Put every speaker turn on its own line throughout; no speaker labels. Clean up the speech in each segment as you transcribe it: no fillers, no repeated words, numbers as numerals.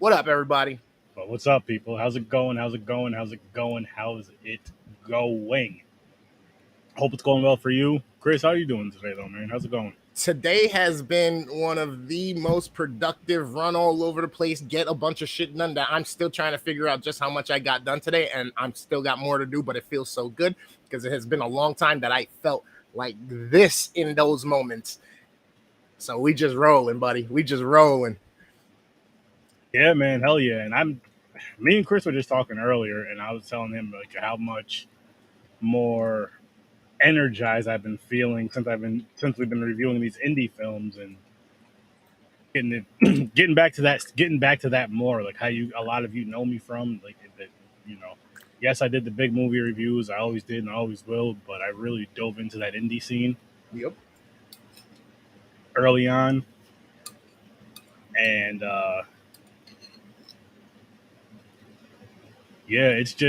What up, everybody?
But what's up, people? How's it going? How's it going? How's it going? How's it going? Hope it's going well for you. Chris, how are you doing today, though, man? How's it going?
Today has been one of the most productive, run all over the place, get a bunch of shit done that I'm still trying to figure out just how much I got done today. And I'm still got more to do, but it feels so good because it has been a long time that I felt like this in those moments. So we just rolling, buddy. We just rolling.
Yeah, man, hell yeah. And me and Chris were just talking earlier, and I was telling him like how much more energized I've been feeling since we've been reviewing these indie films and getting back to that more, like how a lot of you know me from, like that, you know. Yes, I did the big movie reviews. I always did and I always will, but I really dove into that indie scene
Yep.
early on, and yeah, it's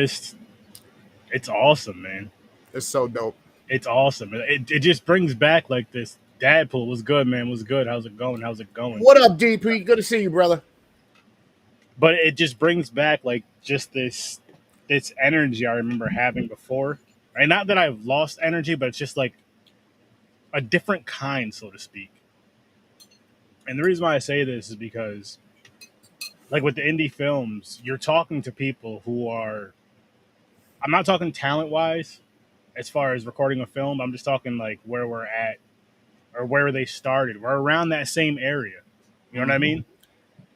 awesome, man.
It's so dope.
It's awesome. It just brings back like this dad pool. Was good, man. Was good. How's it going? How's it going?
What up, DP? Good to see you, brother.
But it just brings back like just this energy I remember having before. And not that I've lost energy, but it's just like a different kind, so to speak. And the reason why I say this is because, like with the indie films, you're talking to people who are, I'm not talking talent wise as far as recording a film. I'm just talking like where we're at or where they started. We're around that same area. You know what I mean?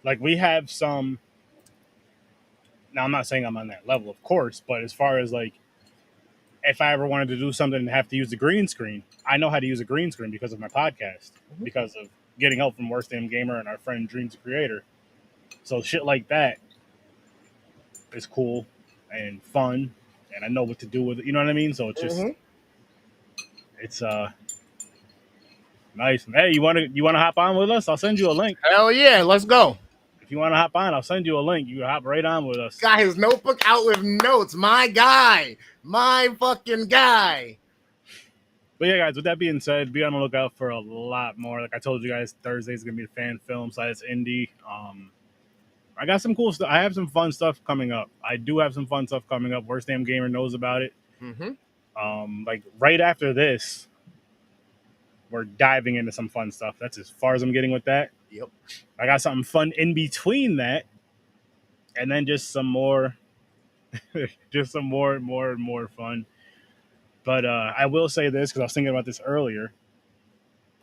Like we have some, now I'm not saying I'm on that level, of course, but as far as like, if I ever wanted to do something and have to use the green screen, I know how to use a green screen because of my podcast, because of getting help from Worst Damn Gamer and our friend Dreams the Creator. So shit like that is cool and fun, and I know what to do with it. You know what I mean? So it's just, it's nice. Hey, you wanna hop on with us? I'll send you a link.
Hell yeah, let's go.
If you want to hop on, I'll send you a link. You can hop right on with us.
Got his notebook out with notes. My guy. My fucking guy.
But yeah, guys, with that being said, be on the lookout for a lot more. Like I told you guys, Thursday is going to be the fan film side. It's indie. I got some cool stuff. I have some fun stuff coming up. I do have some fun stuff coming up. Worst Damn Gamer knows about it. Like right after this, we're diving into some fun stuff. That's as far as I'm getting with that.
Yep.
I got something fun in between that, and then just some more, just some more fun. But I will say this because I was thinking about this earlier,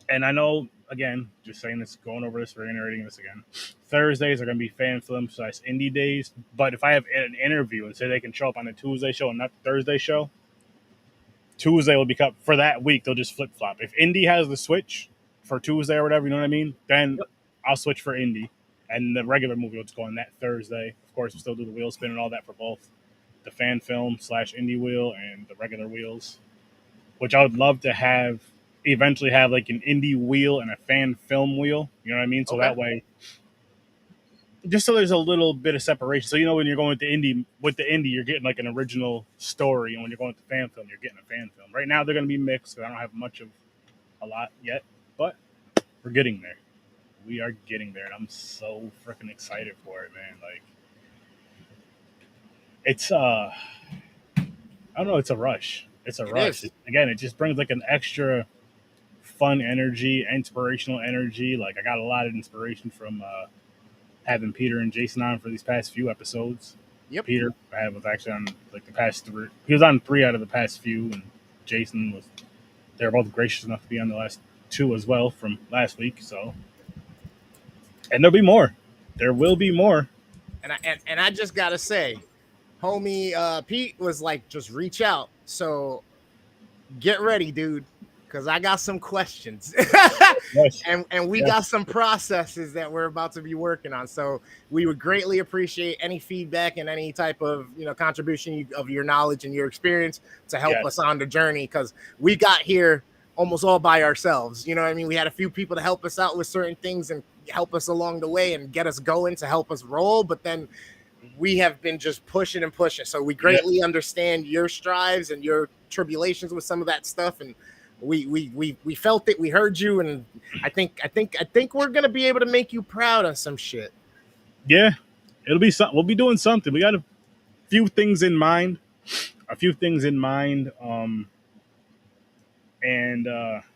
and I know, again, just saying this, going over this, reiterating this again. Thursdays are going to be fan film / indie days. But if I have an interview and say they can show up on the Tuesday show and not the Thursday show, Tuesday will become, for that week, they'll just flip flop. If indie has the switch for Tuesday or whatever, you know what I mean? Then I'll switch for indie, and the regular movie will just go on that Thursday. Of course, we'll still do the wheel spin and all that for both the fan film / indie wheel and the regular wheels, which I would love to eventually have like an indie wheel and a fan film wheel. You know what I mean? So that way, just so there's a little bit of separation. So, you know, when you're going with the indie, you're getting like an original story. And when you're going with the fan film, you're getting a fan film. Right now, they're going to be mixed. I don't have a lot yet, but we're getting there. We are getting there. And I'm so freaking excited for it, man. Like, it's, I don't know. It's a rush. It's a rush. Again, it just brings like an extra fun energy, inspirational energy. Like I got a lot of inspiration from having Peter and Jason on for these past few episodes.
Yep.
Peter was actually on like the past 3. He was on 3 out of the past few, and Jason they were both gracious enough to be on the last 2 as well from last week. So, and there'll be more. There will be more.
And I just gotta say, homie Pete was like, just reach out. So get ready, dude, because I got some questions.
Yes.
and we got some processes that we're about to be working on. So we would greatly appreciate any feedback and any type of contribution of your knowledge and your experience to help us on the journey, because we got here almost all by ourselves. You know what I mean? We had a few people to help us out with certain things and help us along the way and get us going to help us roll, but then we have been just pushing and pushing. So we greatly understand your strives and your tribulations with some of that stuff, and we felt it, we heard you, and I think we're gonna be able to make you proud of some shit.
Yeah, It'll be something. We'll be doing something. We got a few things in mind. A few things in mind. And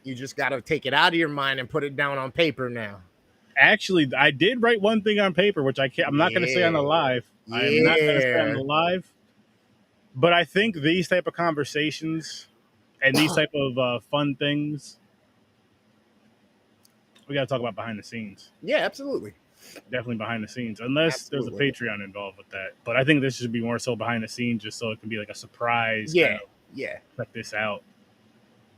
You just got to take it out of your mind and put it down on paper now.
actually, I did write one thing on paper, which I can't. I'm not going to say on the live. I am not going to say on the live. But I think these type of conversations and these type of fun things, we got to talk about behind the scenes.
Yeah, absolutely.
Definitely behind the scenes, unless there's a Patreon involved with that. But I think this should be more so behind the scenes, just so it can be like a surprise.
Yeah,
check this out.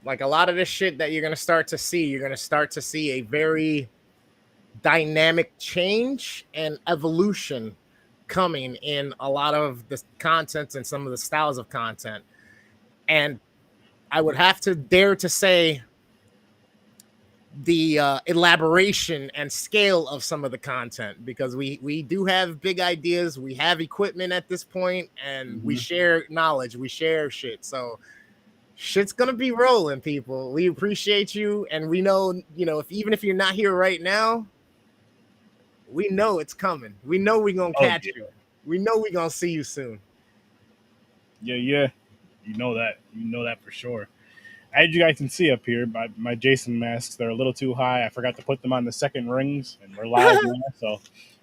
Like a lot of this shit that you're gonna start to see, you're gonna start to see a very dynamic change and evolution coming in a lot of the content and some of the styles of content. And I would have to dare to say the elaboration and scale of some of the content, because we do have big ideas, we have equipment at this point, and we share knowledge, we share shit. So shit's gonna be rolling, people. We appreciate you, and we know, even if you're not here right now, we know it's coming. We know we're gonna catch you. We know we're gonna see you soon.
Yeah, you know that for sure. As you guys can see up here, my Jason masks, they're a little too high. I forgot to put them on the second rings, and we're live now. So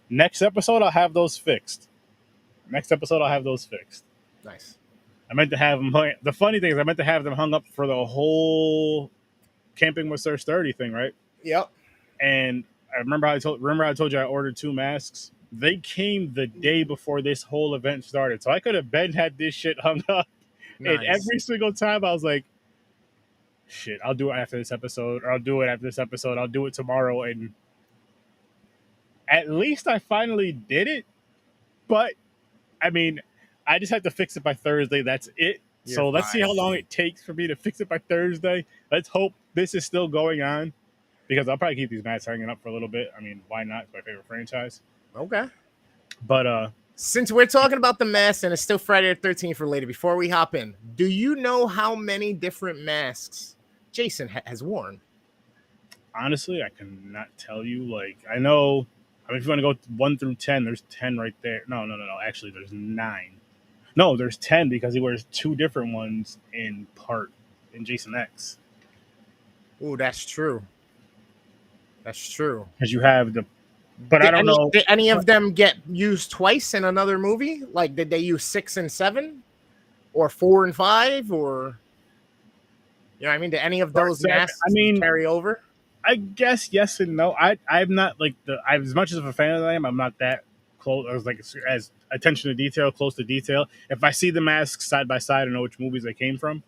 next episode, I'll have those fixed. Nice. I meant to have them. The funny thing is, I meant to have them hung up for the whole Camping with Sir Sturdy thing, right?
Yep.
And I remember I told you I ordered 2 masks. They came the day before this whole event started, so I could have had this shit hung up. Nice. And every single time I was like, shit, I'll do it after this episode, or I'll do it after this episode, I'll do it tomorrow. And at least I finally did it. But I mean, I just have to fix it by Thursday. That's it. So let's see how long it takes for me to fix it by Thursday. Let's hope this is still going on, because I'll probably keep these masks hanging up for a little bit. I mean, why not? It's my favorite franchise.
Okay.
But
since we're talking about the masks and it's still Friday the 13th related, before we hop in, do you know how many different masks Jason has worn?
Honestly, I cannot tell you. Like, I know, I mean, if you want to go 1 through 10, there's 10 right there. No. Actually, there's 9. No, there's 10, because he wears 2 different ones in Jason X.
Oh, that's true.
Because you have but I don't know.
Did any of them get used twice in another movie? Like, did they use 6 and 7, or 4 and 5, or what I mean? Did any of those masks carry over?
I guess yes and no. I'm not like as much as a fan of them, I'm not that close. I was like as attention to detail, close to detail. If I see the masks side by side, I know which movies they came from.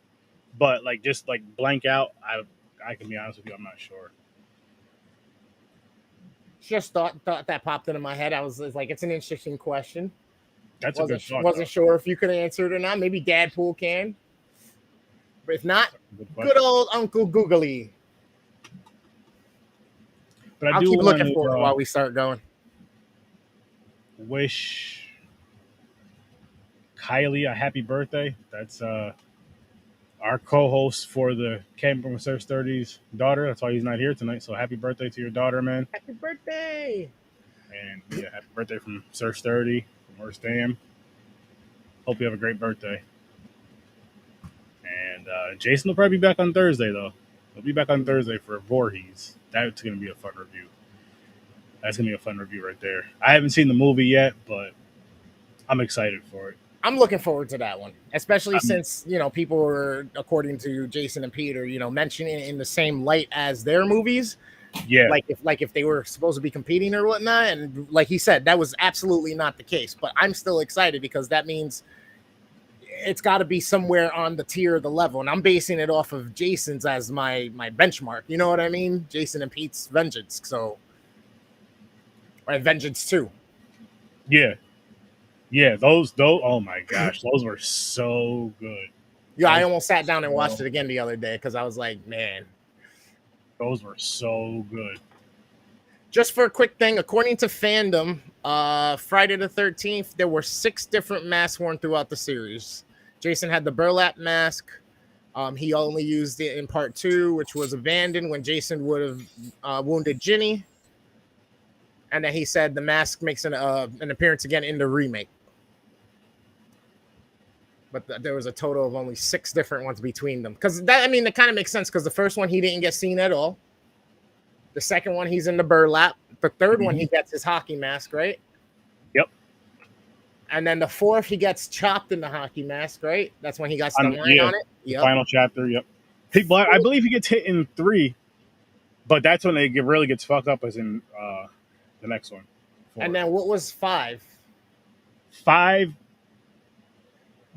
But like just like blank out, I can be honest with you, I'm not sure.
Just thought that popped into my head. I was like, it's an interesting question.
That's a good thought.
Wasn't sure if you could answer it or not. Maybe Dadpool can. But if not, good old Uncle Googly.
But
I'll keep looking for it while we start going.
Wish Kylie a happy birthday. That's our co-host for the Camping with Sir Sturdy's daughter. That's why he's not here tonight. So happy birthday to your daughter, man.
Happy birthday.
And yeah, happy birthday from Sir Sturdy, from WORSTDAM. Hope you have a great birthday. And Jason will probably be back on Thursday, though. He'll be back on Thursday for Voorhees. That's going to be a fun review. That's going to be a fun review right there. I haven't seen the movie yet, but I'm excited for it.
I'm looking forward to that one, especially since, people were, according to Jason and Peter, mentioning it in the same light as their movies.
Yeah.
Like if they were supposed to be competing or whatnot. And like he said, that was absolutely not the case. But I'm still excited, because that means it's got to be somewhere on the tier of the level. And I'm basing it off of Jason's as my benchmark. You know what I mean? Jason and Pete's Vengeance. So, or Vengeance 2.
Yeah. Yeah, those, oh my gosh, those were so good.
Yeah, I almost sat down and watched it again the other day, because I was like, man.
Those were so good.
Just for a quick thing, according to Fandom, Friday the 13th, there were 6 different masks worn throughout the series. Jason had the burlap mask. He only used it in part 2, which was abandoned when Jason would have wounded Ginny. And then he said the mask makes an appearance again in the remake. But there was a total of only 6 different ones between them. Because that, I mean, that kind of makes sense because the first one he didn't get seen at all. The second one he's in the burlap. The third one he gets his hockey mask, right?
Yep.
And then the fourth he gets chopped in the hockey mask, right? That's when he got the line on it.
Yep. Final chapter. Yep. I believe he gets hit in 3, but that's when it really gets fucked up, as in the next one. 4.
And then what was 5?
5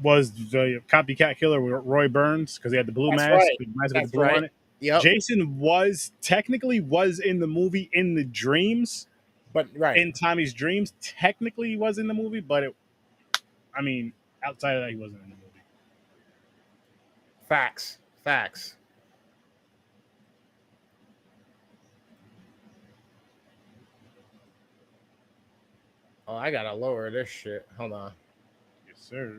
was the copycat killer with Roy Burns because he had the blue mask.
Right.
The mask with the blue on it.
Yep.
Jason was in the movie in the dreams,
but
in Tommy's dreams, technically he was in the movie, but outside of that, he wasn't in the movie.
Facts. Oh, I gotta lower this shit. Hold on.
Yes, sir.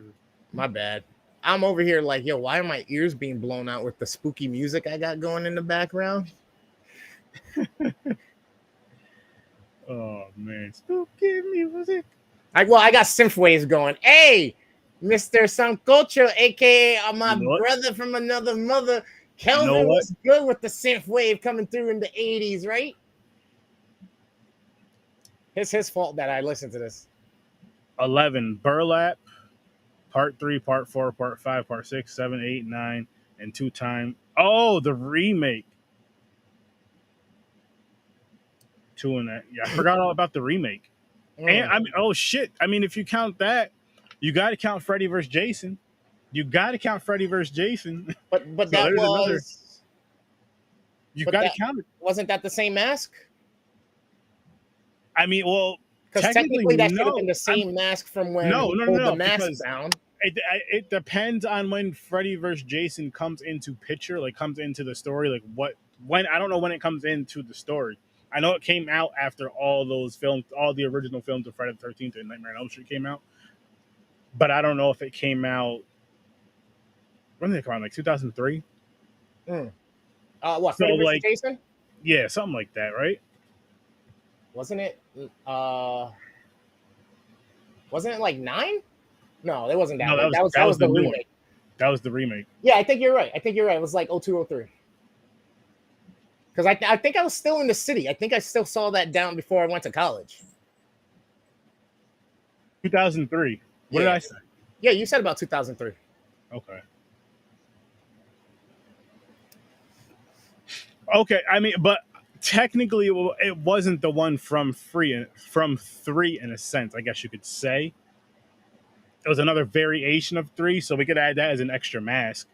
My bad. I'm over here like, yo, why are my ears being blown out with the spooky music I got going in the background?
Oh, man. Spooky music.
I got synth waves going. Hey, Mr. Sancocho, a.k.a. my brother from another mother. Kelvin was good with the synth wave coming through in the 80s, right? It's his fault that I listened to this.
11, Burlap. Part 3, Part 4, Part 5, Part 6, 7, 8, 9, and 2 time. Oh, the remake. 2 in that. Yeah, I forgot all about the remake. And oh shit. I mean, if you count that, you got to count Freddy vs. Jason. But
so that was.
You got to count it.
Wasn't that the same mask?
I mean, well,
because technically that should have been the same mask from when the mask down.
It depends on when Freddy vs. Jason comes into picture, like comes into the story, like when I don't know when it comes into the story. I know it came out after all those films, all the original films of Friday the 13th and Nightmare on Elm Street came out, but I don't know if it came out. When did it come out? Like 2003.
What? Freddy vs. Jason?
Yeah, something like that, right?
Wasn't it? Wasn't it like 9? No, it wasn't that. No, that was the remake.
That was the remake.
Yeah, I think you're right. It was like 0203. Because I think I was still in the city. I think I still saw that down before I went to college.
2003. What did I say?
Yeah, you said about 2003.
Okay. Okay, I mean, but technically it wasn't the one from 3 in a sense, I guess you could say. It was another variation of 3, so we could add that as an extra mask.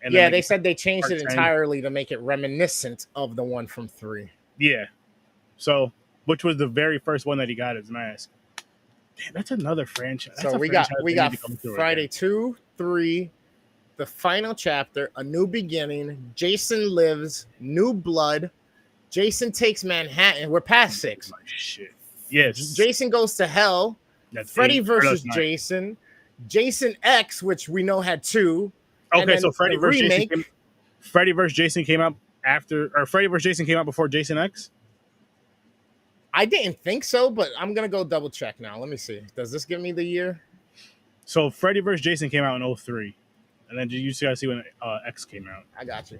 And yeah, they said they changed it entirely to make it reminiscent of the one from 3.
Yeah. So, which was the very first one that he got his mask. Damn, that's another franchise.
So we got Friday 2, 3, the final chapter, A New Beginning, Jason Lives, New Blood, Jason Takes Manhattan. We're past 6.
Oh, shit. Yes.
Jason Goes to Hell. That's Freddy versus Jason. Jason X, which we know had 2.
Okay, so Freddy vs. Jason came out after, or Freddy vs. Jason came out before Jason X?
I didn't think so, but I'm going to go double check now. Let me see. Does this give me the year?
So Freddy vs. Jason came out in 03. And then you just got to see when X came out.
I got you.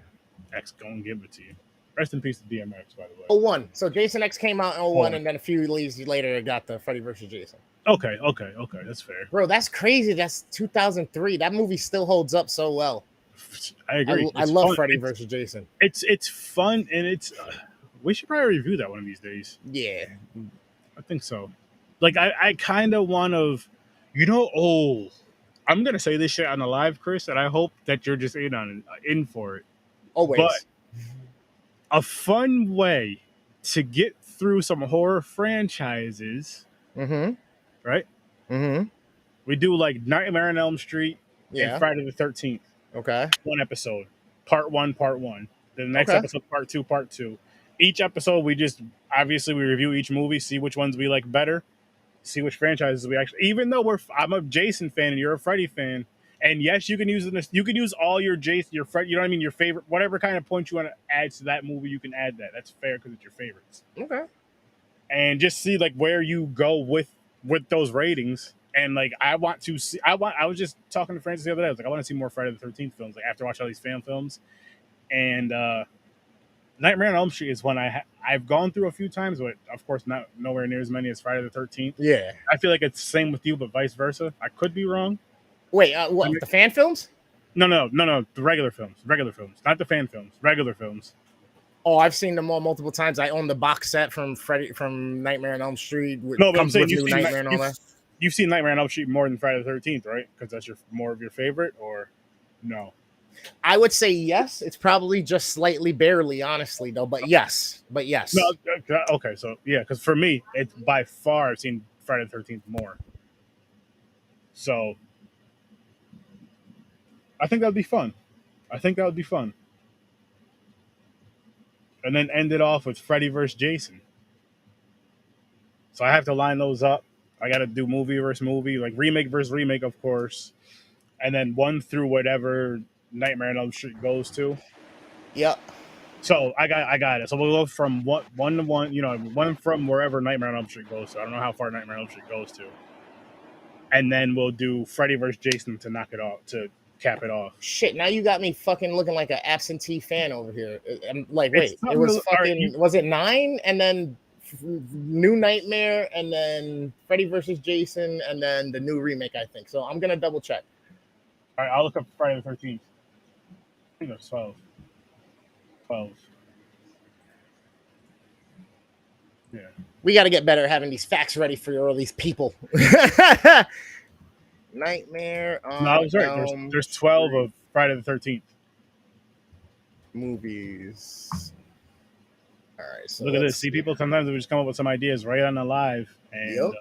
X, go and give it to you. Rest in peace to DMX, by the way.
01. So Jason X came out in 01, and then a few years later, it got the Freddy vs. Jason.
Okay. That's fair.
Bro, that's crazy. That's 2003. That movie still holds up so well.
I agree.
I love Freddy vs. Jason.
It's fun, and it's... we should probably review that one of these days.
Yeah.
I think so. Like, I kind of want to... I'm going to say this shit on the live, Chris, and I hope that you're just in for it.
Always.
But a fun way to get through some horror franchises...
Mm-hmm.
Right?
Mm-hmm.
We do like Nightmare on Elm Street and Friday the 13th.
Okay.
One episode. Part 1. The next episode, part 2. Each episode, we review each movie, see which ones we like better, see which franchises we actually... Even though I'm a Jason fan and you're a Freddy fan, and yes, you can use all your Jason, your Freddy, you know what I mean, your favorite, whatever kind of points you want to add to that movie, you can add that. That's fair because it's your favorites.
Okay.
and just see like where you go with those ratings. And like I want to see, I was just talking to Francis the other day. I was like, I want to see more Friday the 13th films. Like after watching all these fan films, and Nightmare on Elm Street is one I've gone through a few times, but of course not nowhere near as many as Friday the 13th.
Yeah.
I feel like it's the same with you, but vice versa. I could be wrong.
Wait, what? The fan films?
No. The regular films, not the fan films, regular films.
Oh, I've seen them all multiple times. I own the box set from Nightmare on Elm Street.
No, but I'm
Comes
saying
with New Nightmare and all that.
You've seen Nightmare on Elm Street more than Friday the 13th, right? Because that's more of your favorite, or no?
I would say yes. It's probably just slightly, barely, honestly, though. But yes.
No, okay, so yeah, because for me, it's by far I've seen Friday the 13th more. So I think that would be fun. And then end it off with Freddy vs. Jason. So I have to line those up. I got to do movie versus movie, like remake versus remake, of course, and then one through whatever Nightmare on Elm Street goes to.
Yep.
So I got it. So we'll go from one to one, one from wherever Nightmare on Elm Street goes to. I don't know how far Nightmare on Elm Street goes to. And then we'll do Freddy vs. Jason to knock it off, to cap it off.
Shit, now you got me fucking looking like an absentee fan over here. I'm like, wait, it was fucking, was it 9? And then New Nightmare, and then Freddy vs. Jason, and then the new remake, I think. So I'm going to double check.
All right, I'll look up Friday the 13th. I think it's 12. 12. Yeah.
We got to get better at having these facts ready for all these people. Nightmare on
No, I was right. There's 12 of Friday the 13th.
Movies. All right. So
look at this. See, people sometimes we just come up with some ideas right on the live and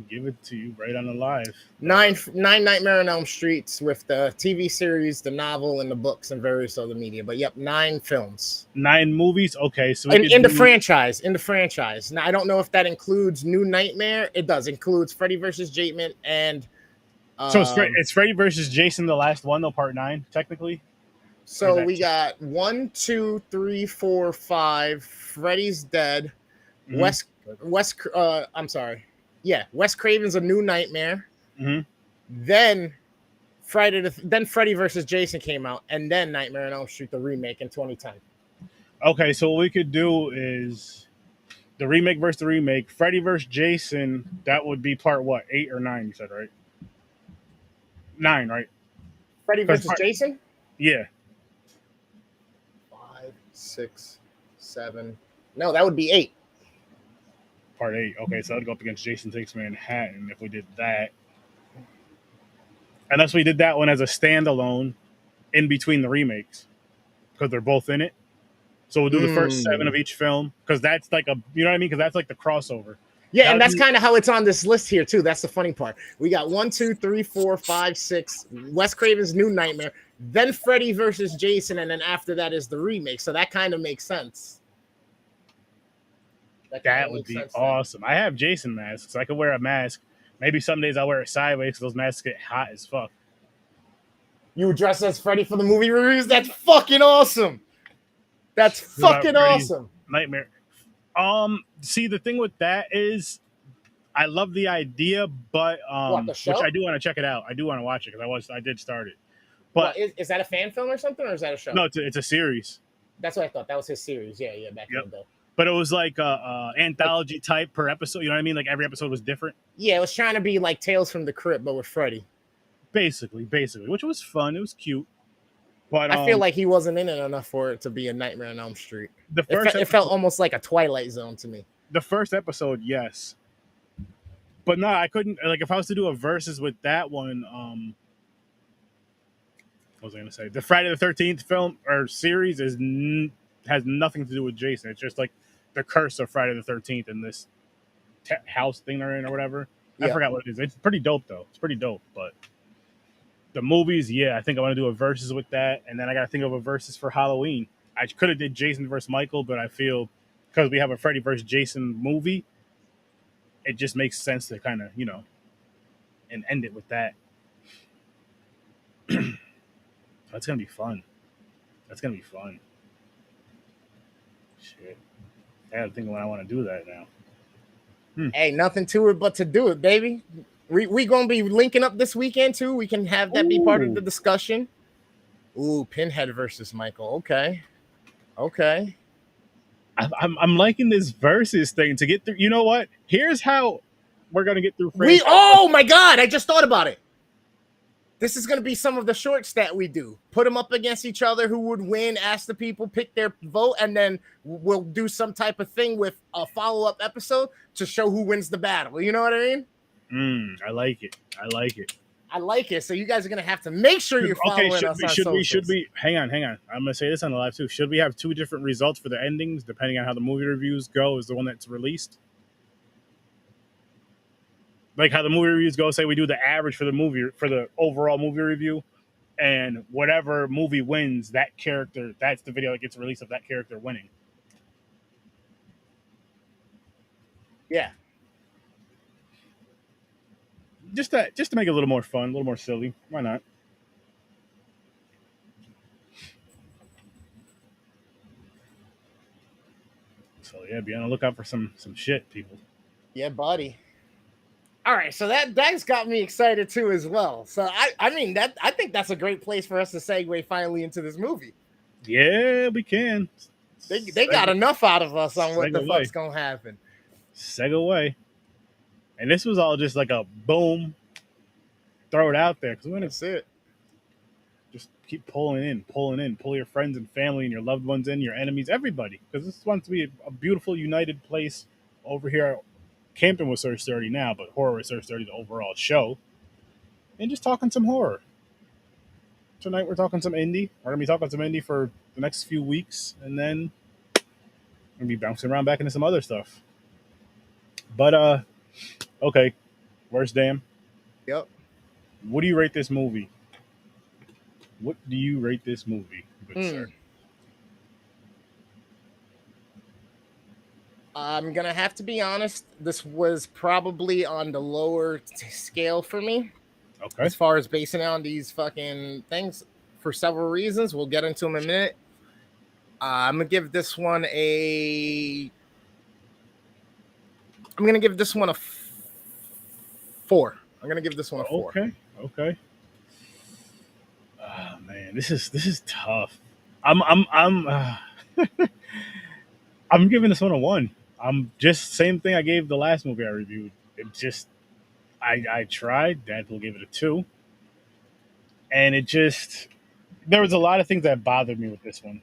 give it to you right on the live.
Nine Nightmare on Elm Streets with the TV series, the novel, and the books and various other media. But yep, 9 films.
9 movies. Okay, so
in the franchise. In the franchise. Now I don't know if that includes New Nightmare. It does. Includes Freddy vs. Jason and.
So it's Freddy vs. Jason, the last one, though, part 9, technically.
So we got 1, 2, 3, 4, 5. Freddy's dead.
Mm-hmm.
I'm sorry. Yeah, Wes Craven's A New Nightmare.
Mm-hmm.
Then Freddy vs. Jason came out, and then Nightmare on Elm Street, the remake in 2010.
Okay, so what we could do is the remake versus the remake. Freddy vs. Jason, that would be part what? 8 or 9? You said, right? 9, right?
Freddy vs. Jason?
Yeah.
5, 6, 7. No, that would be 8.
Part 8. Okay, so I'd go up against Jason Takes Manhattan if we did that. Unless we did that one as a standalone in between the remakes, because they're both in it. So we'll do the first 7 of each film, because that's like you know what I mean? Because that's like the crossover.
Yeah, and that's kind of how it's on this list here too. That's the funny part. We got 1, 2, 3, 4, 5, 6. Wes Craven's New Nightmare, then Freddy vs. Jason, and then after that is the remake. So that kind of makes sense.
That would be awesome. I have Jason masks. So I could wear a mask. Maybe some days I'll wear it sideways because those masks get hot as fuck.
You dress as Freddy for the movie reviews? That's fucking awesome. That's fucking awesome.
Nightmare. See, the thing with that is I love the idea, but which I do want to check it out. I do want to watch it because I did start it. But
is that a fan film or something, or is that a show?
No, it's a series.
That's what I thought. That was his series. Yeah, back in the day.
But it was like a anthology type per episode. You know what I mean? Like every episode was different.
Yeah, it was trying to be like Tales from the Crypt, but with Freddy.
Basically, which was fun. It was cute. But
I feel like he wasn't in it enough for it to be a Nightmare on Elm Street. It felt almost like a Twilight Zone to me.
The first episode, yes. But no, I couldn't. Like, if I was to do a versus with that one, what was I going to say? The Friday the 13th film or series has nothing to do with Jason. It's just like the curse of Friday the 13th in this house thing they're in or whatever. Yeah. I forgot what it is. It's pretty dope, though. It's pretty dope. But the movies, I think I want to do a versus with that. And then I got to think of a versus for Halloween. I could have did Jason versus Michael, but I feel because we have a Freddy versus Jason movie, it just makes sense to kind of, and end it with that. That's going to be fun. Shit. I gotta think when I want to do that now.
Hey, nothing to it but to do it, baby. We gonna be linking up this weekend too. We can have that be part of the discussion. Ooh, Pinhead versus Michael. Okay.
I'm liking this versus thing to get through. You know what? Here's how we're gonna get through.
Oh my god! I just thought about it. This is going to be some of the shorts that we do. Put them up against each other. Who would win? Ask the people, pick their vote, and then we'll do some type of thing with a follow-up episode to show who wins the battle. You know what I mean?
I like it.
I like it. So you guys are going to have to make sure you're following us on socials.
Should we? Hang on. I'm going to say this on the live too. Should we have 2 different results for the endings depending on how the movie reviews go? Is the one that's released? Like how the movie reviews go, say we do the average for the movie, for the overall movie review, and whatever movie wins, that character, that's the video that gets released of that character winning.
Yeah.
Just to make it a little more fun, a little more silly. Why not? So yeah, be on the lookout for some shit, people.
Yeah, buddy. All right, so that's got me excited too as well. So I think that's a great place for us to segue finally into this movie.
Yeah, we can.
They got enough out of us on what the fuck's gonna happen.
Segue. And this was all just like a boom, throw it out there.
That's it.
Just keep pulling in. Pull your friends and family and your loved ones in, your enemies, everybody. Because this wants to be a beautiful, united place over here. Camping with Search 30 now, but horror with Search 30, the overall show. And just talking some horror. Tonight we're talking some indie. We're going to be talking some indie for the next few weeks. And then we're going to be bouncing around back into some other stuff. But, okay. Worst damn.
Yep.
What do you rate this movie? Good sir?
I'm going to have to be honest. This was probably on the lower scale for me.
Okay.
As far as basing it on these fucking things for several reasons. We'll get into them in a minute. I'm going to give this one a 4. I'm going to give this one a 4.
Okay. Oh, man, this is tough. I'm I'm giving this one a 1. I'm just same thing I gave the last movie I reviewed. It just I tried. Deadpool gave it a 2, and it just there was a lot of things that bothered me with this one,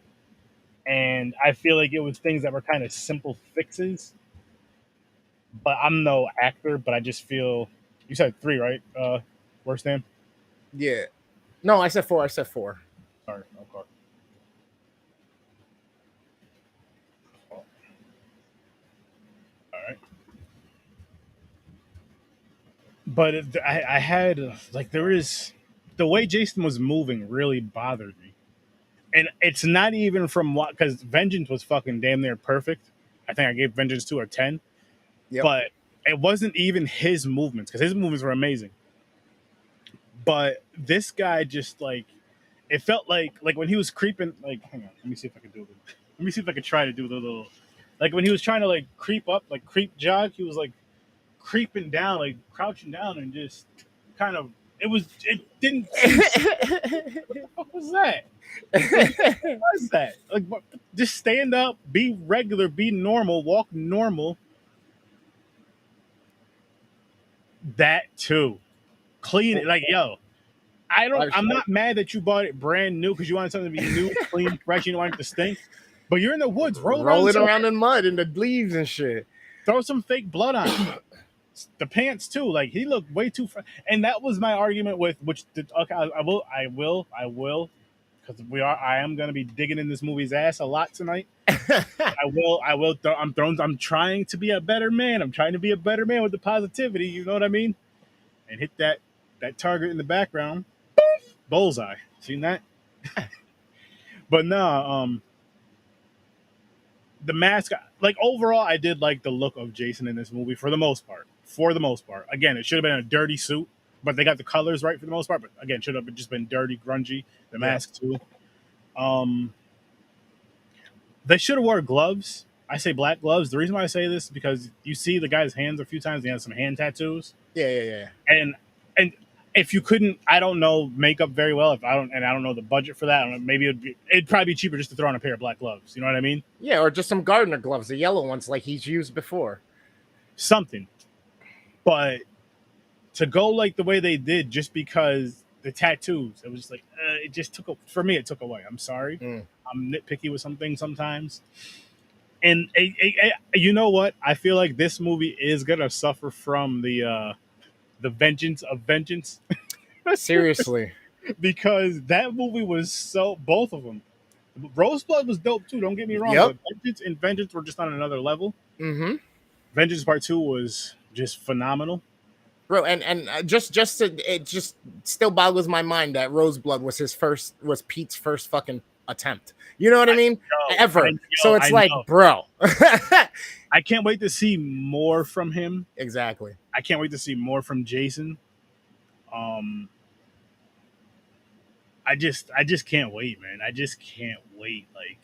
and I feel like it was things that were kind of simple fixes. But I'm no actor, but I just feel you said 3, right? Worst damn.
Yeah. No, I said 4.
Sorry. Okay. But I had like there is the way Jason was moving really bothered me, and it's not even from what because Vengeance was fucking damn near perfect. I think I gave Vengeance 2 a 10, but it wasn't even his movements because his movements were amazing. But this guy just like it felt like when he was creeping. Like, hang on, let me see if I can do it. Let me see if I can try to do the little like when he was trying to like creep up, like creep jog. He was like creeping down, like crouching down, and just kind of it didn't. What the fuck was that? What was that? Like, just stand up, be regular, be normal, walk normal. That too, clean it. Like, yo, I'm not mad that you bought it brand new because you wanted something to be new, clean, fresh. You don't want it to stink. But you're in the woods, roll it
around in mud and the leaves and shit.
Throw some fake blood on it. The pants too, like he looked way too and that was my argument with I will because I am going to be digging in this movie's ass a lot tonight. I'm trying to be a better man. I'm trying to be a better man with the positivity, you know what I mean? And hit that target in the background. Boom, bullseye. Seen that? But no, the mask, like overall, I did like the look of Jason in this movie for the most part. Again, it should have been a dirty suit, but they got the colors right for the most part. But again, should have just been dirty, grungy. The mask too. They should have wore gloves. I say black gloves. The reason why I say this is because you see the guy's hands a few times. He has some hand tattoos.
Yeah.
And if you couldn't, I don't know makeup very well. If I don't know the budget for that. I don't know, maybe it'd probably be cheaper just to throw on a pair of black gloves. You know what I mean?
Yeah, or just some gardener gloves, the yellow ones like he's used before.
Something. But to go like the way they did, just because the tattoos, it was just like it just for me. It took away. I'm sorry. I'm nitpicky with some things sometimes. And you know what? I feel like this movie is gonna suffer from the vengeance of vengeance.
Seriously.
Because that movie was both of them. Roseblood was dope too, don't get me wrong.
Yep.
But Vengeance and Vengeance were just on another level.
Mm-hmm.
Vengeance Part 2 was just phenomenal.
Bro, and it just still boggles my mind that Roseblood was Pete's first fucking attempt. You know what I mean? Ever. So it's like, bro.
I can't wait to see more from him.
Exactly.
I can't wait to see more from Jason. I just can't wait, man. I just can't wait. Like,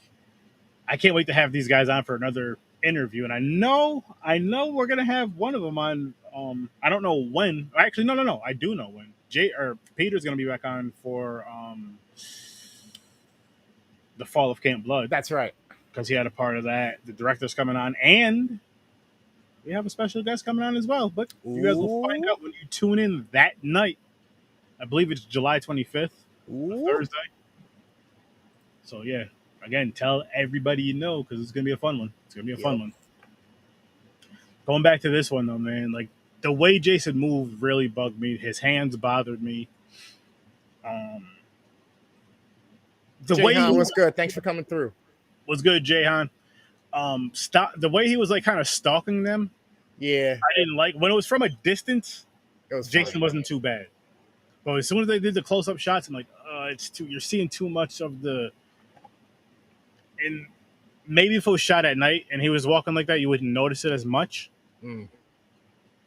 I can't wait to have these guys on for another interview. And I know we're gonna have one of them on. I don't know when. Actually, no. I do know when. Peter's gonna be back on for the Fall of Camp Blood.
That's right.
Because he had a part of that. The director's coming on, and we have a special guest coming on as well. But you guys will find out when you tune in that night. I believe it's July 25th. Thursday. So yeah, again, tell everybody you know because it's gonna be a fun one. It's gonna be a fun one. Going back to this one though, man, like the way Jason moved really bugged me. His hands bothered me.
The way he was good. Thanks for coming through.
Was good, Jayhan. The way he was like kind of stalking them.
Yeah,
I didn't like when it was from a distance. Jason
funny.
wasn't too bad. But as soon as they did the close-up shots, I'm like, you're seeing too much of the. And maybe if it was shot at night and he was walking like that, you wouldn't notice it as much.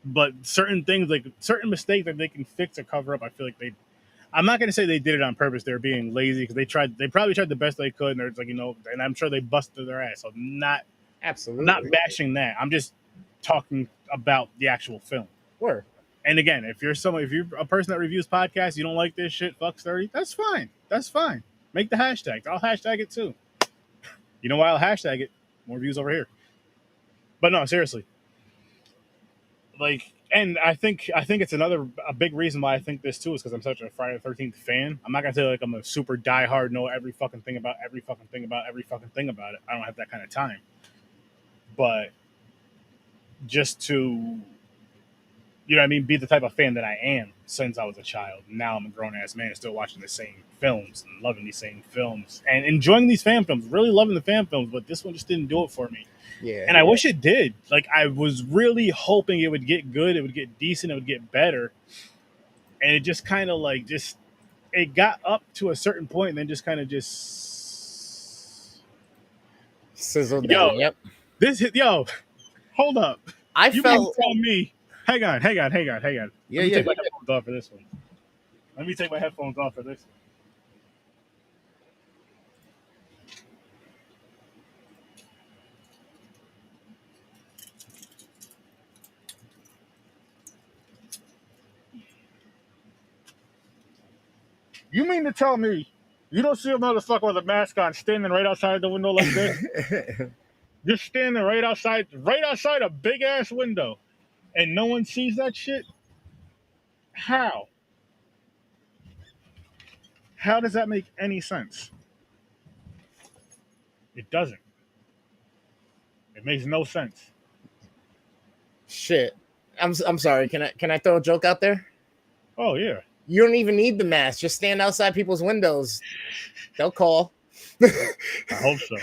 But certain things, like certain mistakes that they can fix or cover up, I feel like I'm not going to say they did it on purpose. They're being lazy because they probably tried the best they could, and they're like, and I'm sure they busted their ass. So I'm not bashing that. I'm just talking about the actual film.
Word.
And again, if you're a person that reviews podcasts, you don't like this shit, fuck 30, that's fine. That's fine. Make the hashtag. I'll hashtag it too. You know why I'll hashtag it? More views over here. But no, seriously. Like, and I think it's a big reason why I think this too is because I'm such a Friday the 13th fan. I'm not gonna say like I'm a super diehard, know every fucking thing about every fucking thing about every fucking thing about it. I don't have that kind of time. But just to, you know what I mean, be the type of fan that I am since I was a child. Now I'm a grown-ass man still watching the same films and loving these same films and enjoying these fan films, really loving the fan films, but this one just didn't do it for me.
Yeah.
And I wish it did. Like, I was really hoping it would get good, it would get decent, it would get better. And it just kind of like, it got up to a certain point and then just kind of
sizzled down. Yep.
Hold up. You felt tell me. Hang on.
Yeah,
Let me take my headphones off for this one. You mean to tell me you don't see a motherfucker with a mask on standing right outside the window like this? Just standing right outside a big ass window, and no one sees that shit? How? How does that make any sense? It doesn't. It makes no sense.
Shit. I'm sorry. Can I throw a joke out there?
Oh yeah.
You don't even need the mask. Just stand outside people's windows. They'll call.
I hope so.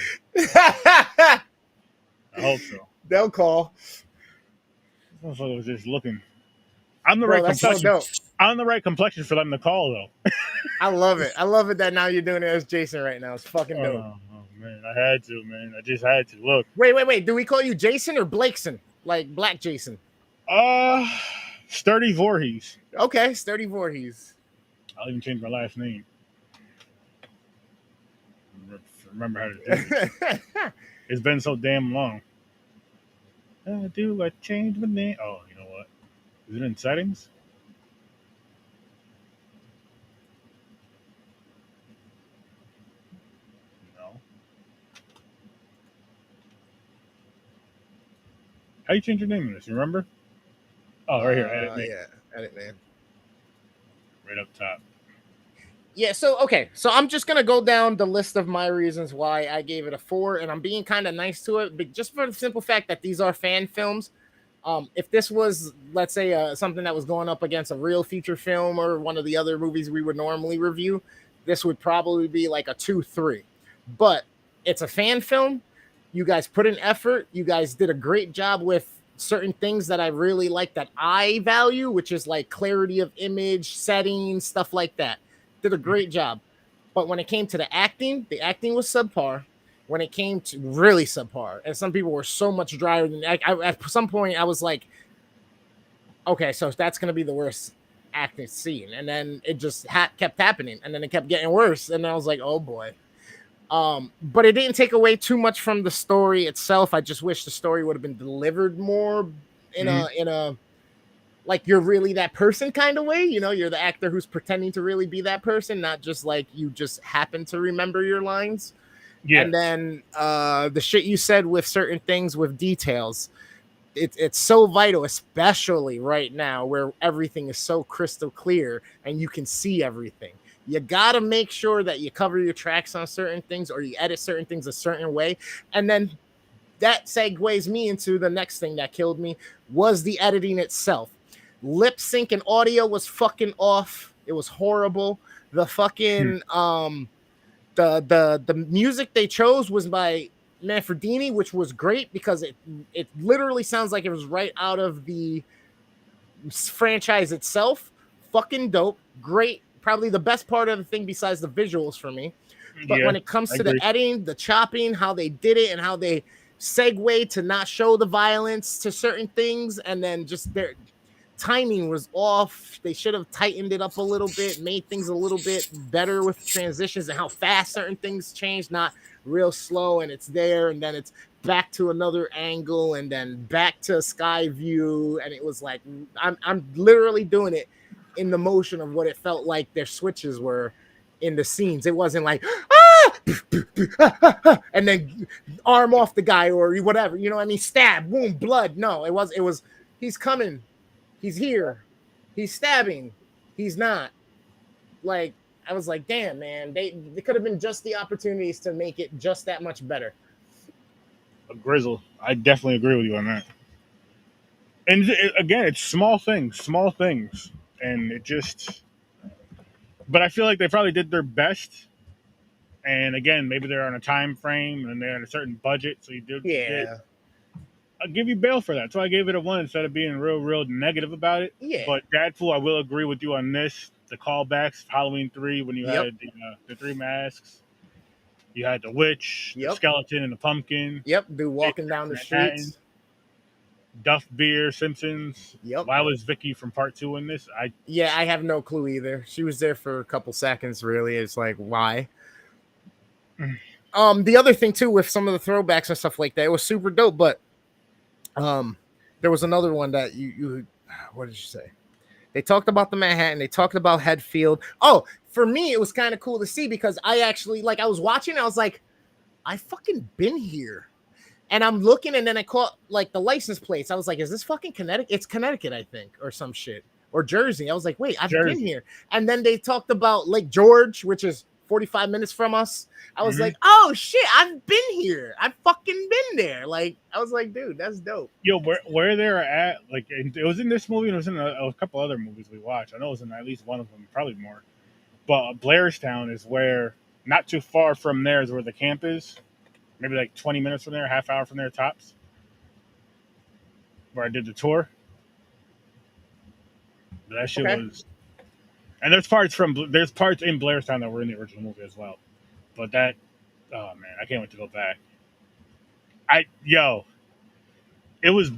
They'll call.
This motherfucker was just looking. I'm the right complexion for them to call though.
I love it. I love it that now you're doing it as Jason right now. It's fucking dope.
Oh man, I had to, man. I just had to. Look.
Wait. Do we call you Jason or Blakeson? Like Black Jason?
Sturdy Voorhees.
Okay, Sturdy Voorhees.
I'll even change my last name. Remember how to do it. It's been so damn long. Do I change my name? Oh, you know what? Is it in settings? No. How you change your name in this? You remember? Oh, right here. Edit name.
Yeah, edit name.
Right up top.
Yeah, so okay, so I'm just gonna go down the list of my reasons why I gave it a 4, and I'm being kind of nice to it, but just for the simple fact that these are fan films. If this was, let's say, something that was going up against a real feature film or one of the other movies we would normally review, this would probably be like a 2-3. But it's a fan film. You guys put in effort. You guys did a great job with certain things that I really like that I value, which is like clarity of image, settings, stuff like that. Did a great job. But when it came to the acting was subpar. When it came to really subpar, and some people were so much drier than at some point I was like, okay, so that's going to be the worst acting scene. And then it just kept happening, and then it kept getting worse. And I was like, oh boy. But it didn't take away too much from the story itself. I just wish the story would have been delivered more in a like you're really that person kind of way. You know, you're the actor who's pretending to really be that person, not just like you just happen to remember your lines.
Yeah.
And then the shit you said with certain things with details, it's so vital, especially right now where everything is so crystal clear and you can see everything. You got to make sure that you cover your tracks on certain things or you edit certain things a certain way. And then that segues me into the next thing that killed me was the editing itself. Lip sync and audio was fucking off. It was horrible. The fucking the music they chose was by Manfredini, which was great because it literally sounds like it was right out of the franchise itself. Fucking dope. Great. Probably the best part of the thing besides the visuals for me. But when it comes to the editing, the chopping, how they did it and how they segue to not show the violence to certain things, and then just their timing was off. They should have tightened it up a little bit, made things a little bit better with transitions and how fast certain things change, not real slow and it's there and then it's back to another angle and then back to sky view. And it was like I'm literally doing it in the motion of what it felt like their switches were in the scenes. It wasn't like and then arm off the guy or whatever, you know what I mean? Stab, boom, blood. No, it was he's coming. He's here. He's stabbing. He's not. Like, I was like, damn, man. They could have been just the opportunities to make it just that much better.
A Grizzle. I definitely agree with you on that. And again, it's small things. And it just... But I feel like they probably did their best. And again, maybe they're on a time frame and they're on a certain budget. So you did...
Yeah.
I'll give you bail for that. So I gave it a 1 instead of being real negative about it.
Yeah.
But Dadful, I will agree with you on this. The callbacks, Halloween 3, when you had the 3 masks. You had the witch, the skeleton, and the pumpkin.
Yep, dude walking down the streets.
Duff Beer, Simpsons.
Yep.
Why was Vicky from part 2 in this? I
have no clue either. She was there for a couple seconds, really. It's like, why? The other thing, too, with some of the throwbacks and stuff like that, it was super dope, but there was another one that you what did you say? They talked about the Manhattan. They talked about Headfield. Oh, for me, it was kind of cool to see because I actually, like, I was watching. I was like, I fucking been here. And I'm looking, and then I caught, like, the license plates. I was like, is this fucking Connecticut? It's Connecticut, I think, or some shit. Or Jersey. I was like, wait, I've been here. And then they talked about Lake George, which is 45 minutes from us. I was like, oh shit, I've been here. I've fucking been there. Like, I was like, dude, that's dope.
Yo, where they're at, like, it was in this movie and it was in a couple other movies we watched. I know it was in at least one of them, probably more. But Blairstown is where, not too far from there is where the camp is. Maybe like 20 minutes from there, half hour from there tops. Where I did the tour. But that shit was... And there's parts in Blairstown that were in the original movie as well. But that... Oh, man, I can't wait to go back. It was...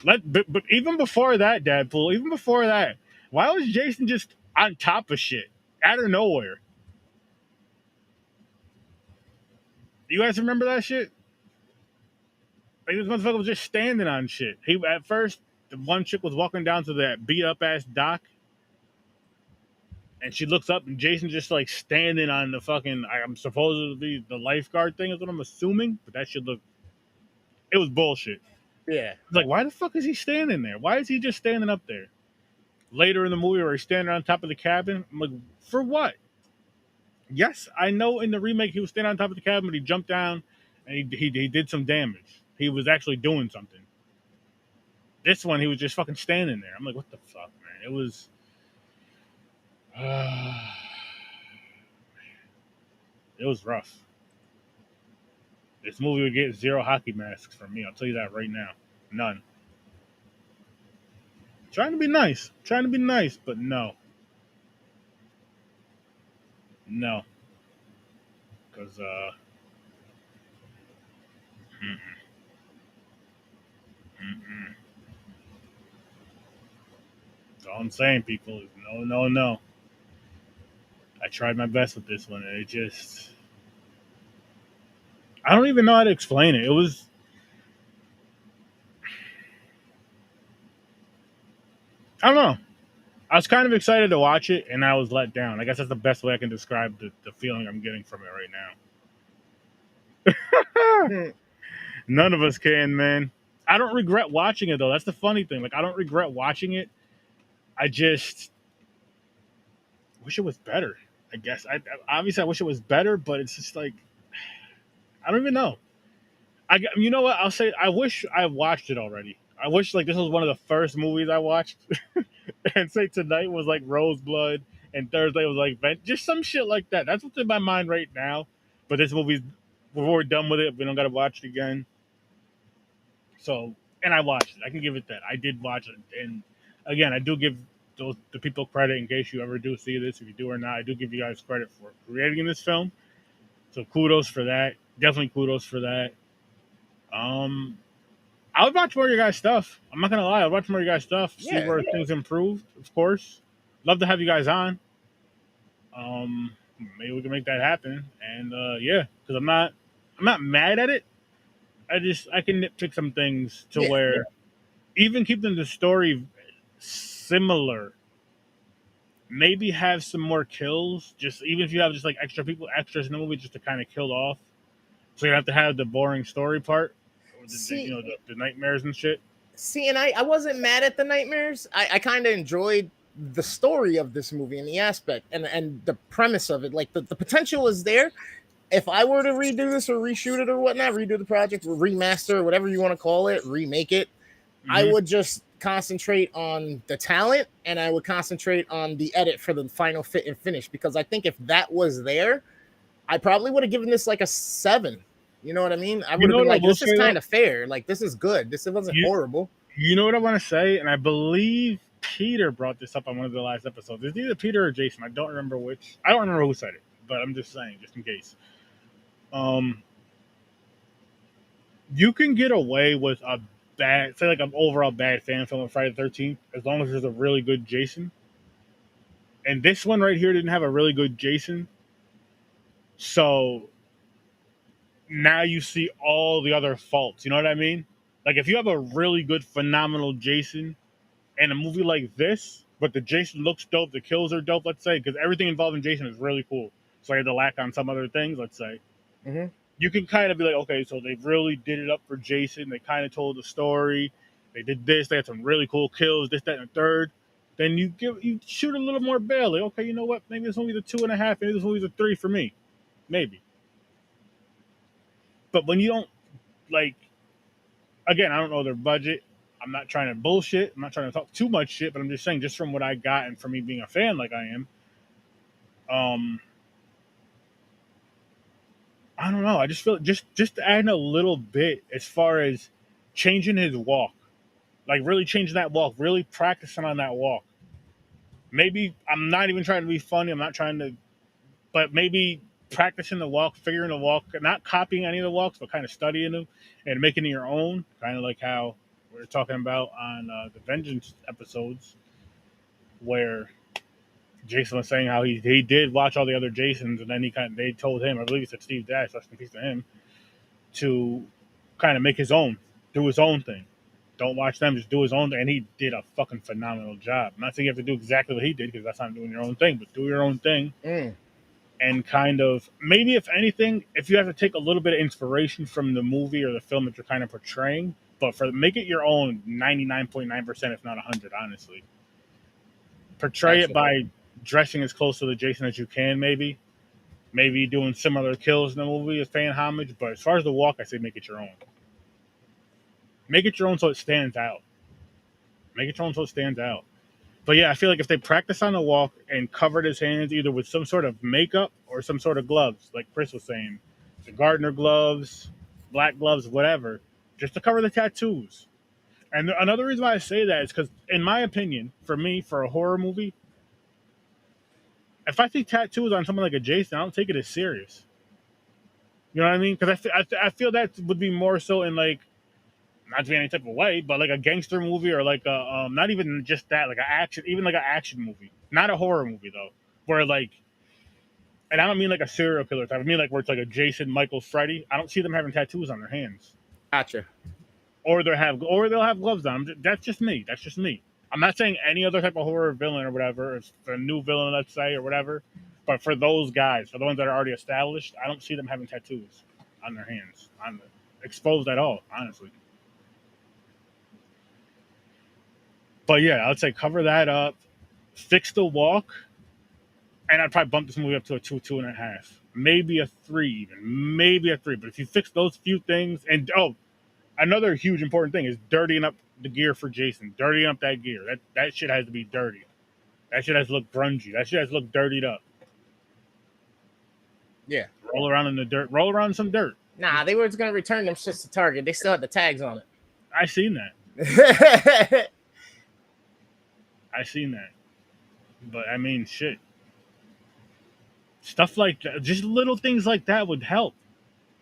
But even before that, Dadpool, even before that, why was Jason just on top of shit? Out of nowhere. You guys remember that shit? Like this motherfucker was just standing on shit. He at first the one chick was walking down to that beat up ass dock, and she looks up and Jason's just like standing on the fucking. I'm supposed to be the lifeguard thing is what I'm assuming, but that shit look. It was bullshit.
Yeah.
Like, why the fuck is he standing there? Why is he just standing up there? Later in the movie, where he's standing on top of the cabin, I'm like, for what? Yes, I know in the remake he was standing on top of the cabin, but he jumped down and he did some damage. He was actually doing something. This one, he was just fucking standing there. I'm like, what the fuck, man? It was. It was rough. This movie would get 0 hockey masks from me. I'll tell you that right now. None. Trying to be nice. Trying to be nice, but no. No. Because, That's all I'm saying, people, is no, no, no. I tried my best with this one, and it just. I don't even know how to explain it. It was. I don't know. I was kind of excited to watch it, and I was let down. I guess that's the best way I can describe the feeling I'm getting from it right now. None of us can, man. I don't regret watching it, though. That's the funny thing. Like, I don't regret watching it. I just wish it was better, I guess. Obviously, I wish it was better, but it's just like, I don't even know. You know what? I'll say I wish I watched it already. I wish like this was one of the first movies I watched, and say tonight was like Roseblood, and Thursday was like just some shit like that. That's what's in my mind right now. But this movie's we're done with it. We don't got to watch it again. So, and I watched it. I can give it that. I did watch it, and again, I do give the people credit in case you ever do see this. If you do or not, I do give you guys credit for creating this film. So kudos for that. Definitely kudos for that. I would watch more of your guys' stuff. I'm not gonna lie, I'll watch more of your guys' stuff. See where things improved, of course. Love to have you guys on. Maybe we can make that happen. And yeah, because I'm not mad at it. I can nitpick some things to where even keeping the story similar. Maybe have some more kills. Just even if you have just like extras in the movie, just to kind of kill off. So you have to have the boring story part. The nightmares and shit.
See, and I wasn't mad at the nightmares. I kind of enjoyed the story of this movie and the aspect and the premise of it. Like the potential is there. If I were to redo this or reshoot it or whatnot, redo the project, or remaster, or whatever you want to call it, remake it, I would just concentrate on the talent and I would concentrate on the edit for the final fit and finish. Because I think if that was there, I probably would have given this like a 7. You know what I mean? I would have been like, this is kind of fair. Like, this is good. This wasn't horrible.
You know what I want to say? And I believe Peter brought this up on one of the last episodes. It's either Peter or Jason. I don't remember which. I don't remember who said it, but I'm just saying, just in case. You can get away with a bad, say like an overall bad fan film of Friday the 13th, as long as there's a really good Jason. And this one right here didn't have a really good Jason. So now you see all the other faults. You know what I mean? Like if you have a really good, phenomenal Jason in a movie like this, but the Jason looks dope, the kills are dope, let's say, because everything involving Jason is really cool. So I had to lack on some other things, let's say. You can kind of be like, okay, so they really did it up for Jason. They kind of told the story. They did this. They had some really cool kills, this, that, and the third. Then you shoot a little more bail. Like, okay, you know what? Maybe this movie's a 2.5. Maybe this movie's a 3 for me. Maybe. But when you don't, like, again, I don't know their budget. I'm not trying to bullshit. I'm not trying to talk too much shit, but I'm just saying, just from what I got and from me being a fan like I am, I don't know. I just feel just adding a little bit as far as changing his walk, like really changing that walk, really practicing on that walk. Maybe I'm not even trying to be funny. I'm not trying to, but maybe practicing the walk, figuring the walk, not copying any of the walks, but kind of studying them and making it your own, kind of like how we were talking about on the Vengeance episodes, where Jason was saying how he did watch all the other Jasons, and then they told him, I believe he said Steve Dash, rest in peace to him, to kind of make his own. do his own thing. Don't watch them, just do his own thing. And he did a fucking phenomenal job. I'm not saying you have to do exactly what he did because that's not doing your own thing, but do your own thing. And kind of, maybe if anything, if you have to take a little bit of inspiration from the movie or the film that you're kind of portraying, but make it your own 99.9%, if not 100, honestly. Portray it by dressing as close to the Jason as you can, maybe doing similar kills in the movie as paying homage. But as far as the walk, I say make it your own. Make it your own so it stands out. But yeah, I feel like if they practice on the walk and covered his hands either with some sort of makeup or some sort of gloves, like Chris was saying, the gardener gloves, black gloves, whatever, just to cover the tattoos. And another reason why I say that is because, in my opinion, for me, for a horror movie, if I see tattoos on someone like a Jason, I don't take it as serious. You know what I mean? Because I feel that would be more so in, like, not to be any type of way, but like a gangster movie or like a not even just that, like even like an action movie, not a horror movie though, where like, and I don't mean like a serial killer type. I mean like where it's like a Jason, Michael, Freddy. I don't see them having tattoos on their hands.
Gotcha.
Or they'll have gloves on them. That's just me. I'm not saying any other type of horror villain or whatever, if a new villain, let's say, or whatever. But for those guys, for the ones that are already established, I don't see them having tattoos on their hands, exposed at all, honestly. But yeah, I'd say cover that up, fix the walk, and I'd probably bump this movie up to a 2.5, maybe a 3 even, maybe a 3. But if you fix those few things, and another huge important thing is dirtying up the gear for Jason, dirtying up that gear. That shit has to be dirty. That shit has to look grungy. That shit has to look dirtied up.
Yeah.
Roll around in the dirt. Roll around in some dirt.
Nah, they were just gonna return them shits to Target. They still had the tags on it.
I seen that. But I mean, shit. Stuff like that, just little things like that would help.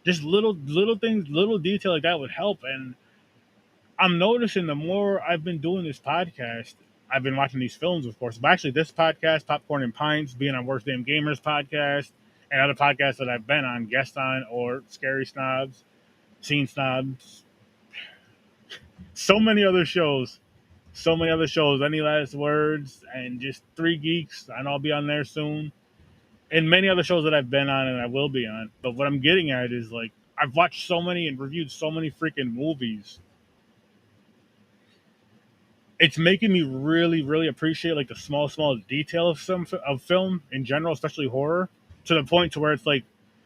Just little things, little detail like that would help. And I'm noticing the more I've been doing this podcast, I've been watching these films, of course. But actually, this podcast, Popcorn and Pints, being on Worst Damn Gamers podcast, and other podcasts that I've been on, guest on, or Scary Snobs, Scene Snobs, so many other shows. Any last words? And just 3 Geeks. I know I'll be on there soon. And many other shows that I've been on and I will be on. But what I'm getting at is, like, I've watched so many and reviewed so many freaking movies. It's making me really, really appreciate, like, the small detail of film in general, especially horror, to the point to where it's like,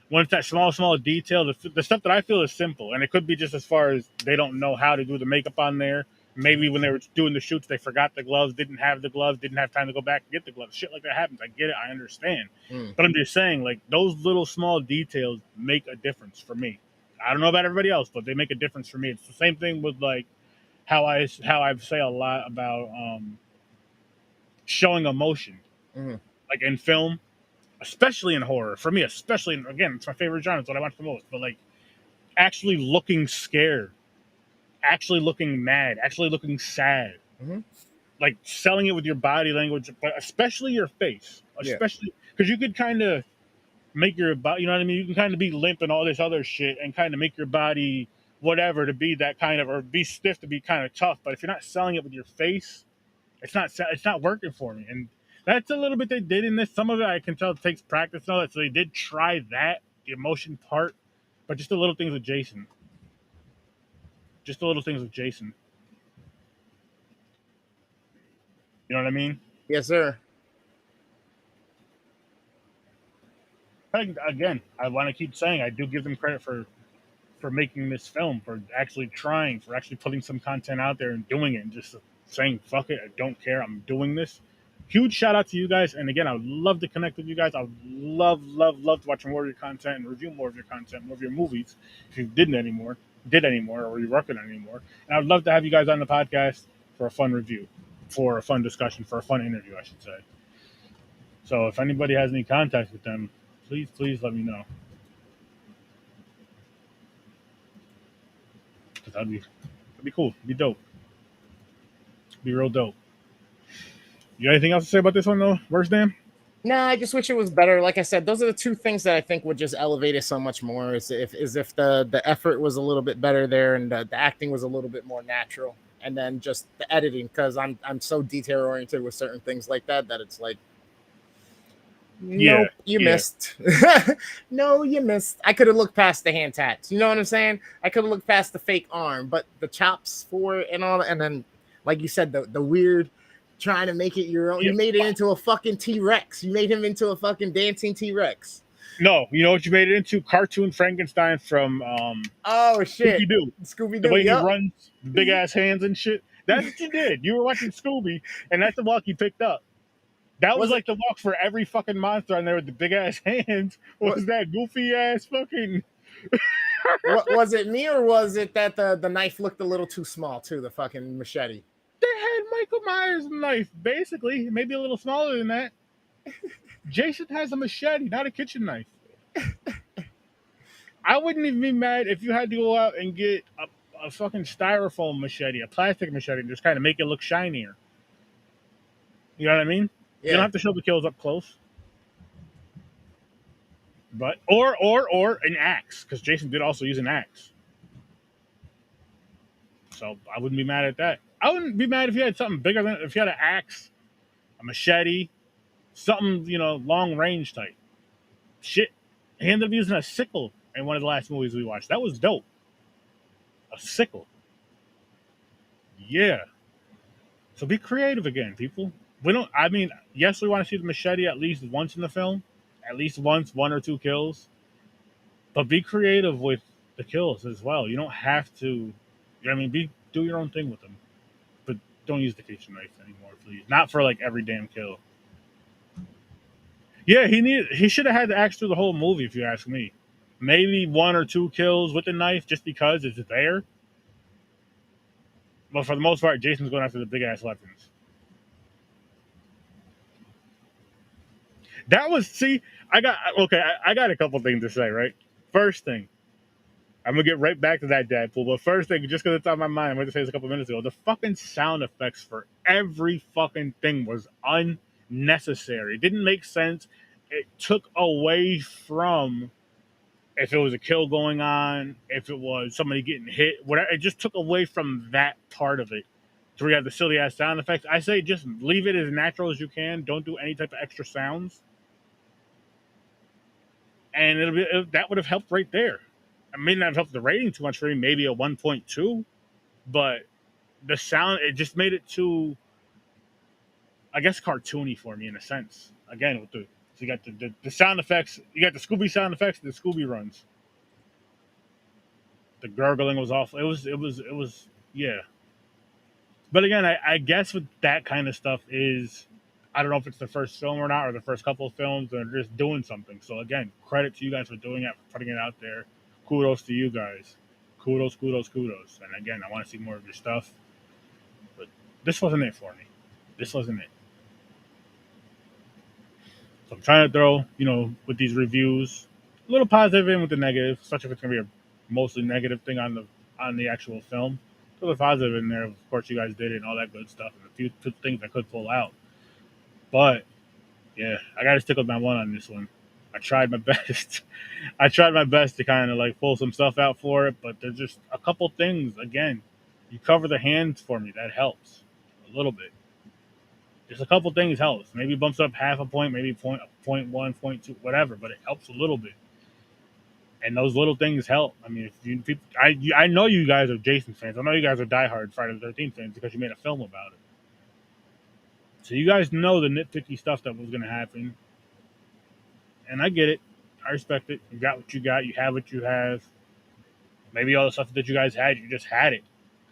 when it's that small detail, the stuff that I feel is simple. And it could be just as far as they don't know how to do the makeup on there. Maybe when they were doing the shoots, they forgot the gloves, didn't have time to go back and get the gloves. Shit like that happens. I get it. I understand. But I'm just saying, like, those little small details make a difference for me. I don't know about everybody else, but they make a difference for me. It's the same thing with, like, how I say a lot about showing emotion. Like in film, especially in horror. For me, especially, again, it's my favorite genre. It's what I watch the most. But, like, actually looking scared, actually looking mad, actually looking sad. Like, selling it with your body language, but especially your face. Especially because you could kind of make your body, you know what I mean? You can kind of be limp and all this other shit and kind of make your body whatever to be that kind of, or be stiff to be kind of tough. But if you're not selling it with your face, it's not working for me. And that's a little bit they did in this. Some of it I can tell it takes practice and all that. So they did try that, the emotion part, but just the little things with Jason. You know what I mean?
Yes, sir.
Again, I want to keep saying I do give them credit for making this film, for actually trying, for actually putting some content out there and doing it, and just saying, fuck it, I don't care, I'm doing this. Huge shout out to you guys. And again, I would love to connect with you guys. I would love to watch more of your content and review more of your content, more of your movies, if you did anymore, or you're working on anymore. And I would love to have you guys on the podcast for a fun review, for a fun discussion, for a fun interview, I should say. So if anybody has any contact with them, please let me know. That'd be cool. Be dope. Be real dope. You got anything else to say about this one though, Worst Damn?
Nah, I just wish it was better. Like I said, those are the two things that I think would just elevate it so much more. Is if the effort was a little bit better there and the acting was a little bit more natural, and then just the editing. Because I'm so detail oriented with certain things like that it's like, nope, you missed. No, you missed. I could have looked past the hand tats. You know what I'm saying? I could have looked past the fake arm, but the chops for it and all that, and then like you said, the weird trying to make it your own. You made it into a fucking T-Rex. You made him into a fucking dancing T-Rex.
No, you know what you made it into? Cartoon Frankenstein from
oh shit,
Scooby-Doo. The way he runs, big ass hands and shit. That's what you did. You were watching Scooby, and that's the walk you picked up. That was like the walk for every fucking monster on there with the big ass hands. Was that goofy ass fucking?
Was it me or was it that the knife looked a little too small too? The fucking machete.
They had Michael Myers' knife, basically, maybe a little smaller than that. Jason has a machete, not a kitchen knife. I wouldn't even be mad if you had to go out and get a fucking styrofoam machete, a plastic machete, and just kind of make it look shinier. You know what I mean? Yeah. You don't have to show the kills up close. But or an axe, because Jason did also use an axe. So I wouldn't be mad at that. I wouldn't be mad if you had something bigger than if you had an axe, a machete, something, long range type. Shit. He ended up using a sickle in one of the last movies we watched. That was dope. A sickle. Yeah. So be creative again, people. Yes, we want to see the machete at least once in the film. At least once, 1 or 2 kills. But be creative with the kills as well. You don't have to, do your own thing with them. But don't use the kitchen knife anymore, please. Not for like every damn kill. Yeah, he should have had the axe through the whole movie, if you ask me. Maybe 1 or 2 kills with the knife just because it's there. But for the most part, Jason's going after the big ass weapons. I got a couple things to say, right? First thing, I'm going to get right back to that Deadpool, but first thing, just because it's on my mind, I'm going to say this a couple minutes ago, the fucking sound effects for every fucking thing was unnecessary. It didn't make sense. It took away from if it was a kill going on, if it was somebody getting hit, whatever. It just took away from that part of it. So we have the silly ass sound effects. I say just leave it as natural as you can. Don't do any type of extra sounds. And that would have helped right there. I may not have helped the rating too much for me, maybe a 1.2, but the sound, it just made it too, I guess, cartoony for me in a sense. Again, so you got the sound effects, you got the Scooby sound effects, the Scooby runs. The gurgling was awful. It was, yeah. But again, I guess with that kind of stuff is, I don't know if it's the first film or not, or the first couple of films, they're just doing something. So again, credit to you guys for doing it, for putting it out there. Kudos to you guys. Kudos. And again, I want to see more of your stuff. But this wasn't it for me. This wasn't it. So I'm trying to throw, with these reviews, a little positive in with the negative, such if it's going to be a mostly negative thing on the actual film. Throw the positive in there. Of course, you guys did it and all that good stuff. And a few things I could pull out. But, yeah, I got to stick with my one on this one. I tried my best. I tried my best to kind of pull some stuff out for it, but there's just a couple things. Again, you cover the hands for me. That helps a little bit. Just a couple things helps. Maybe bumps up half a point, maybe 0.1, 0.2, whatever, but it helps a little bit. And those little things help. I know you guys are Jason fans. I know you guys are diehard Friday the 13th fans because you made a film about it. So you guys know the nitpicky stuff that was going to happen. And I get it. I respect it. You got what you got. You have what you have. Maybe all the stuff that you guys had, you just had it.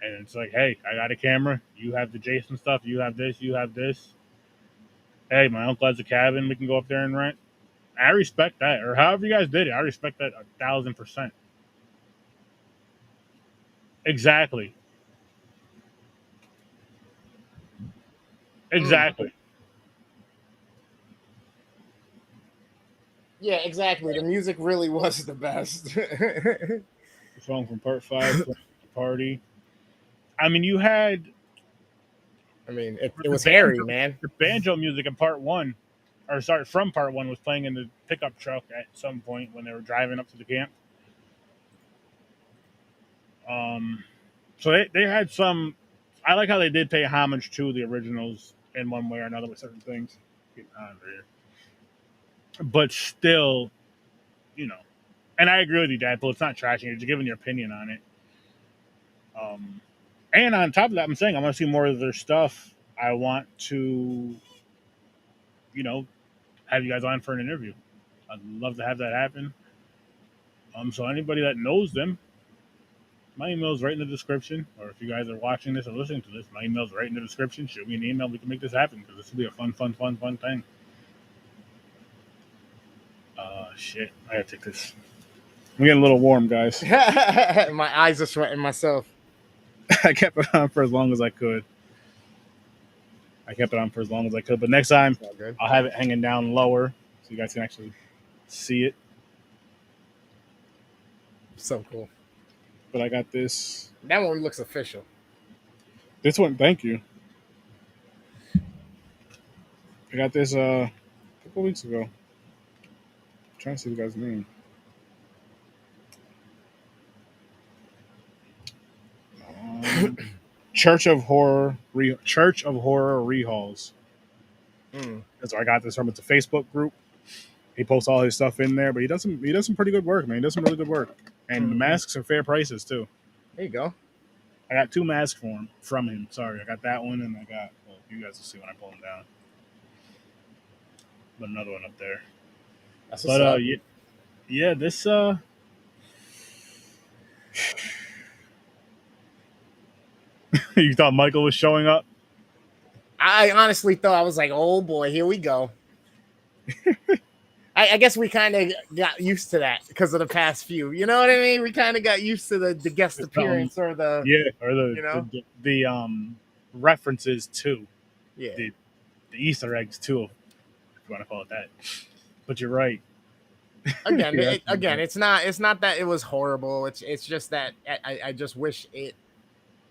And it's like, hey, I got a camera. You have the Jason stuff. You have this. You have this. Hey, my uncle has a cabin. We can go up there and rent. I respect that. Or however you guys did it. I respect that 1,000%. Exactly.
Yeah, exactly. The music really was the best.
The song from Part 5, Party. You had...
it was hairy, man.
The banjo music in Part 1. or sorry, from part one was playing in the pickup truck at some point when they were driving up to the camp. So they had some. I like how they did pay homage to the originals in one way or another with certain things. Get out of here. But still, you know, and I agree with you, Dad. But it's not trashing. You're just giving your opinion on it. And on top of that, I'm saying I want to see more of their stuff. I want to, you know, have you guys on for an interview. I'd love to have that happen. So anybody that knows them, my email is right in the description. Or if you guys are watching this or listening to this, my email is right in the description. Shoot me an email. We can make this happen because this will be a fun thing. Shit. I gotta take this. I'm getting a little warm, guys.
My eyes are sweating myself.
I kept it on for as long as I could. But next time, I'll have it hanging down lower so you guys can actually see it.
So cool.
But I got this.
That one looks official.
This one, thank you. I got this a couple weeks ago. I'm trying to see the guy's name. Church of Horror Rehauls. That's where I got this from. It's a Facebook group. He posts all his stuff in there, but he does some pretty good work, man. He does some really good work, and the masks are fair prices too.
There you go.
I got 2 masks from him. Sorry, I got that one, and I got. Well, you guys will see when I pull them down. But another one up there.
That's what's up.
Yeah, this You thought Michael was showing up?
I honestly thought, I was like, oh boy, here we go. I guess we kind of got used to that because of the past few. You know what I mean? We kind of got used to the guest appearance or the
the references to the Easter eggs too, if you want to call it that. But you're right.
Again, it's not that it was horrible. It's just that I just wish it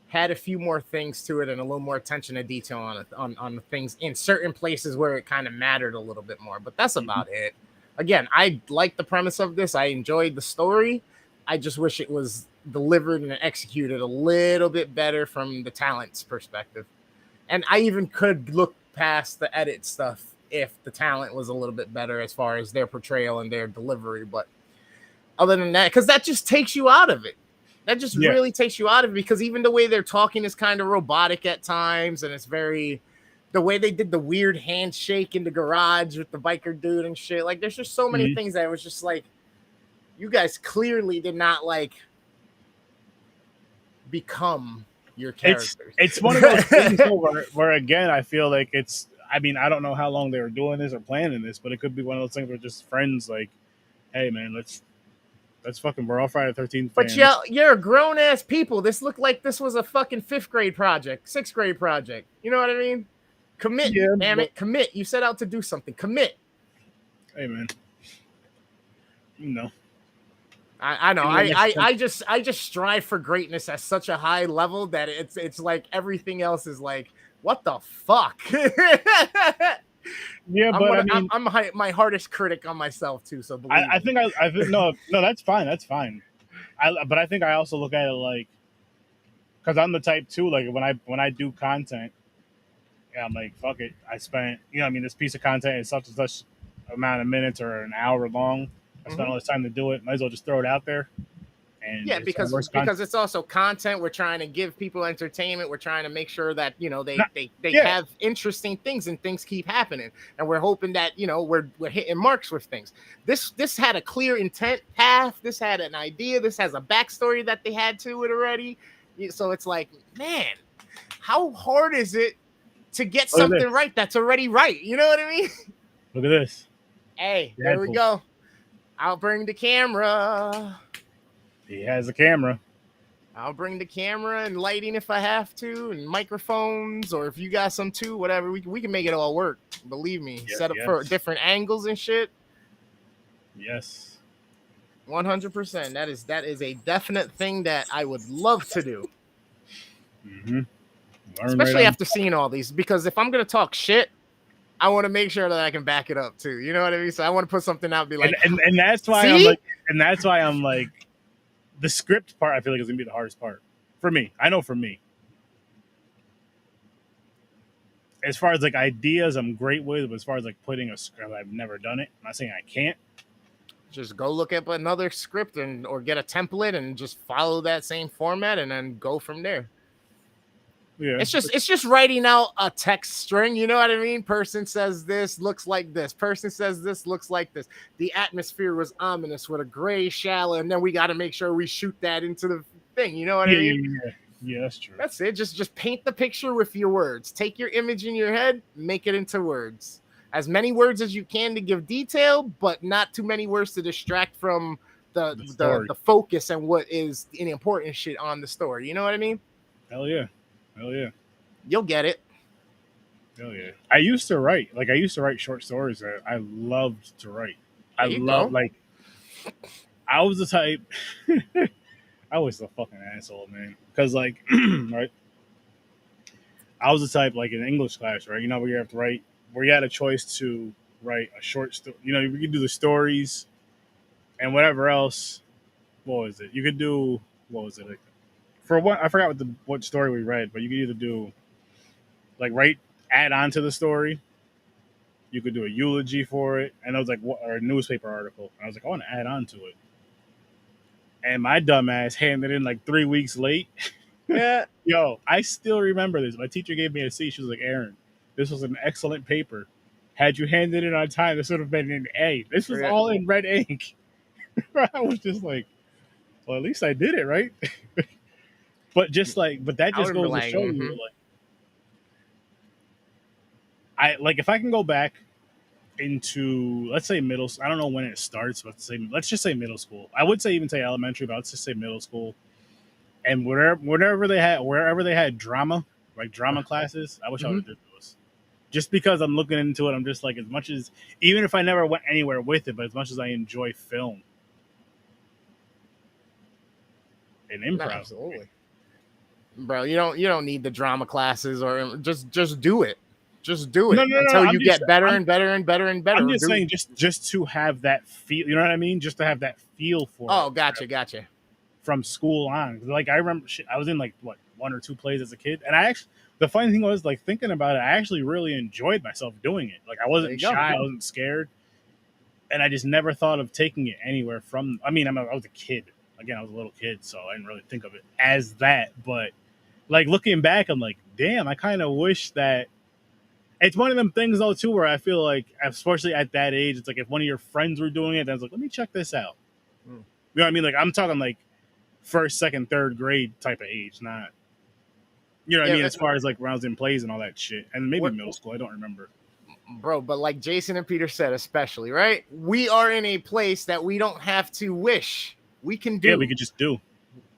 had a few more things to it and a little more attention to detail on the things in certain places where it kind of mattered a little bit more. But that's about it. Again, I like the premise of this. I enjoyed the story. I just wish it was delivered and executed a little bit better from the talent's perspective. And I even could look past the edit stuff if the talent was a little bit better as far as their portrayal and their delivery. But other than that, because that just takes you out of it. That just really takes you out of it, because even the way they're talking is kind of robotic at times, and it's very... The way they did the weird handshake in the garage with the biker dude and shit. Like, there's just so many things that was just like, you guys clearly did not, like, become your characters.
It's one of those things where, again, I feel like it's... I mean, I don't know how long they were doing this or planning this, but it could be one of those things where just friends, like, hey, man, let's fucking... We're all Friday the 13th fans.
But you're grown-ass people. This looked like this was a fucking 5th grade project, 6th grade project. You know what I mean? Commit, damn it. Commit. You set out to do something. Commit.
Hey, man. You know.
I know. I just strive for greatness at such a high level that it's like everything else is like, what the fuck?
Yeah, but
I'm my hardest critic on myself too. So
I think no, that's fine. That's fine. But I think I also look at it like, because I'm the type too. Like when I do content, yeah, I'm like, fuck it. I spent, this piece of content is such and such amount of minutes or an hour long. I spent all this time to do it. Might as well just throw it out there. And
because it's also content. We're trying to give people entertainment. We're trying to make sure that they have interesting things and things keep happening. And we're hoping that we're hitting marks with things. This had a clear intent path. This had an idea. This has a backstory that they had to it already. So it's like, man, how hard is it to get something right that's already right? You know what I mean?
Look at this.
Hey, there we go. I'll bring the camera.
He has a camera.
I'll bring the camera and lighting if I have to, and microphones, or if you got some too, whatever. We can make it all work. Believe me. Set up for different angles and shit.
Yes.
100%. That is a definite thing that I would love to do.
Mm-hmm.
Especially after seeing all these, because if I'm gonna talk shit, I want to make sure that I can back it up too. You know what I mean? So I want to put something out and be like,
and that's why
see?
I'm like, and that's why I'm like, the script part I feel like is gonna be the hardest part for me. I know for me. As far as like ideas, I'm great with. But as far as like putting a script, I've never done it. I'm not saying I can't.
Just go look up another script or get a template and just follow that same format and then go from there.
Yeah.
It's just writing out a text string. You know what I mean? Person says this, looks like this. Person says this, looks like this. The atmosphere was ominous with a gray shallow, and then we got to make sure we shoot that into the thing. You know what I mean?
Yeah, that's true.
That's it. Just paint the picture with your words. Take your image in your head, make it into words. As many words as you can to give detail, but not too many words to distract from the focus and what is the important shit on the story. You know what I mean?
Hell yeah.
You'll get it.
Hell yeah. I used to write short stories that I loved to write. I was the type I was a fucking asshole, man. Because like right, I was the type like in English class, right? You know where you have to write, where you had a choice to write a short story. You know, you could do the stories and whatever else. What was it? You could do like, for what I forgot what story we read, but you could either do like add on to the story. You could do a eulogy for it, and I was like, or a newspaper article. And I was like, I want to add on to it. And my dumbass handed in like 3 weeks late.
Yeah.
Yo, I still remember this. My teacher gave me a C. She was like, Aaron, this was an excellent paper. Had you handed it on time, this would have been an A. This was all in red ink. I was just like, well, at least I did it, right? But that just goes to show you, like, if I can go back into, let's say middle, I don't know when it starts, but let's just say middle school. I would say even say elementary, but let's just say middle school. And wherever they had drama, like drama classes, I wish I would have did those. Just because I'm looking into it, I'm just like, as much as, even if I never went anywhere with it, but as much as I enjoy film and improv.
Absolutely. Bro, you don't need the drama classes or just do it. Just do it until you get better and better and better and better.
I'm just saying, just to have that feel, you know what I mean? Just to have that feel for it.
Oh, gotcha.
From school on. Like, I remember I was in like, what, 1 or 2 plays as a kid. And the funny thing was, like, thinking about it, I actually really enjoyed myself doing it. Like, I wasn't shy, I wasn't scared. And I just never thought of taking it anywhere from, I was a kid. Again, I was a little kid, so I didn't really think of it as that. But, like, looking back, I'm like, damn, I kind of wish that. It's one of them things, though, too, where I feel like, especially at that age, it's like if one of your friends were doing it, then I was like, let me check this out. You know what I mean? Like, I'm talking like 1st, 2nd, 3rd grade type of age, not, you know what I mean? As far as like when I was in plays and all that shit. And maybe middle school, I don't remember.
Bro, but like Jason and Peter said, especially, right? We are in a place that we don't have to wish. We can do.
Yeah, we can just do.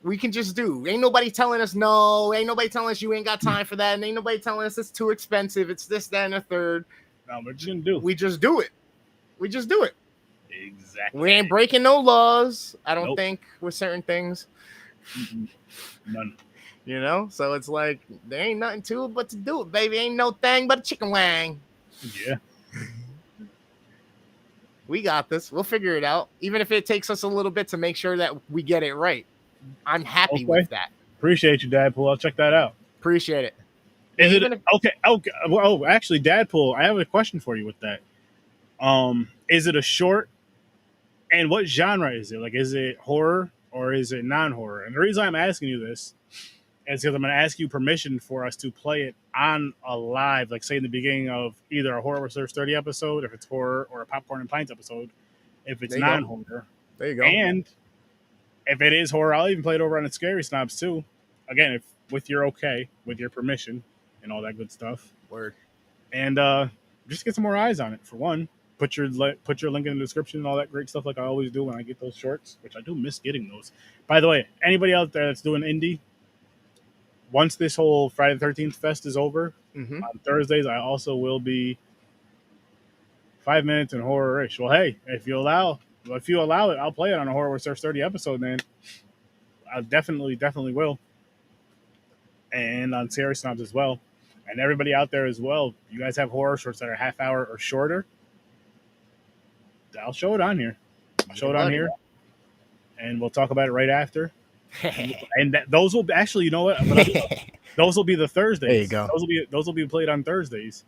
We can just do. Ain't nobody telling us no. Ain't nobody telling us you ain't got time for that. And ain't nobody telling us it's too expensive. It's this, that, and a third.
No, we're just gonna do.
We just do it. We just do it.
Exactly.
We ain't breaking no laws, I don't think, with certain things.
None.
You know? So it's like, there ain't nothing to it but to do it, baby. Ain't no thing but a chicken wang.
Yeah.
We got this. We'll figure it out. Even if it takes us a little bit to make sure that we get it right. I'm happy with that.
Appreciate you, Dadpool. I'll check that out.
Appreciate it.
Okay? Oh, actually, Dadpool, I have a question for you with that. Is it a short? And what genre is it? Like, is it horror or is it non-horror? And the reason I'm asking you this is because I'm going to ask you permission for us to play it on a live, like say in the beginning of either a Horror Research 30 episode, if it's horror, or a Popcorn and Pints episode, if it's non-horror.
There you go.
And if it is horror, I'll even play it over on the Scary Snobs too. Again, with your permission and all that good stuff.
Word.
And just get some more eyes on it, for one. Put your link in the description and all that great stuff like I always do when I get those shorts, which I do miss getting those. By the way, anybody out there that's doing indie, once this whole Friday the 13th fest is over, on Thursdays, I also will be 5 minutes in horror-ish. Well, hey, if you allow it, I'll play it on a Horror Research 30 episode, man. I definitely will. And on Scary Snobs as well. And everybody out there as well, you guys have horror shorts that are half hour or shorter, I'll show it on here. I'll show it on here, and we'll talk about it right after. And those will actually, you know what? Those will be the Thursdays.
There you go.
Those will be played on Thursdays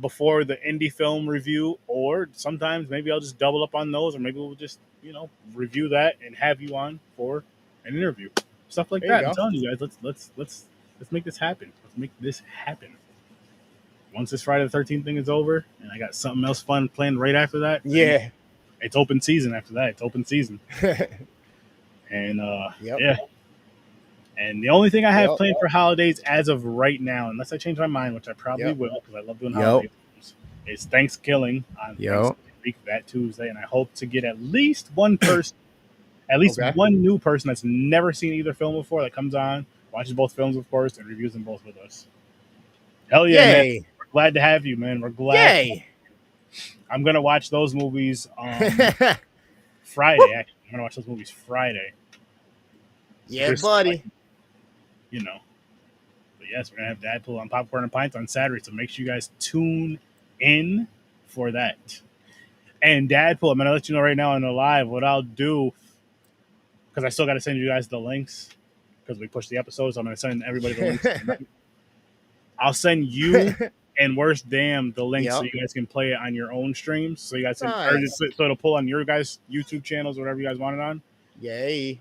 before the indie film review, or sometimes maybe I'll just double up on those, or maybe we'll just review that and have you on for an interview, stuff like that. I'm telling you guys, let's make this happen. Let's make this happen. Once this Friday the 13th thing is over, and I got something else fun planned right after that.
Yeah,
it's open season after that. It's open season. And yeah. And the only thing I have planned for holidays as of right now, unless I change my mind, which I probably will, because I love doing holidays, is Thanksgiving on Thanksgiving week, that Tuesday, and I hope to get at least one person, one new person that's never seen either film before that comes on, watches both films, of course, and reviews them both with us. Hell yeah, man. We're glad to have you, man. We're glad. Yay. I'm going to watch those movies on Friday, actually. I'm going to watch those movies Friday.
Yeah, buddy.
But yes, we're going to have Dadpool on Popcorn and Pints on Saturday, so make sure you guys tune in for that. And Dadpool, I'm going to let you know right now on the live what I'll do, because I still got to send you guys the links, because we pushed the episodes. So I'm going to send everybody the links. I'll send you and Worst Damn the link so you guys can play it on your own streams. So you guys can, so it'll pull on your guys' YouTube channels, whatever you guys want it on.
Yay.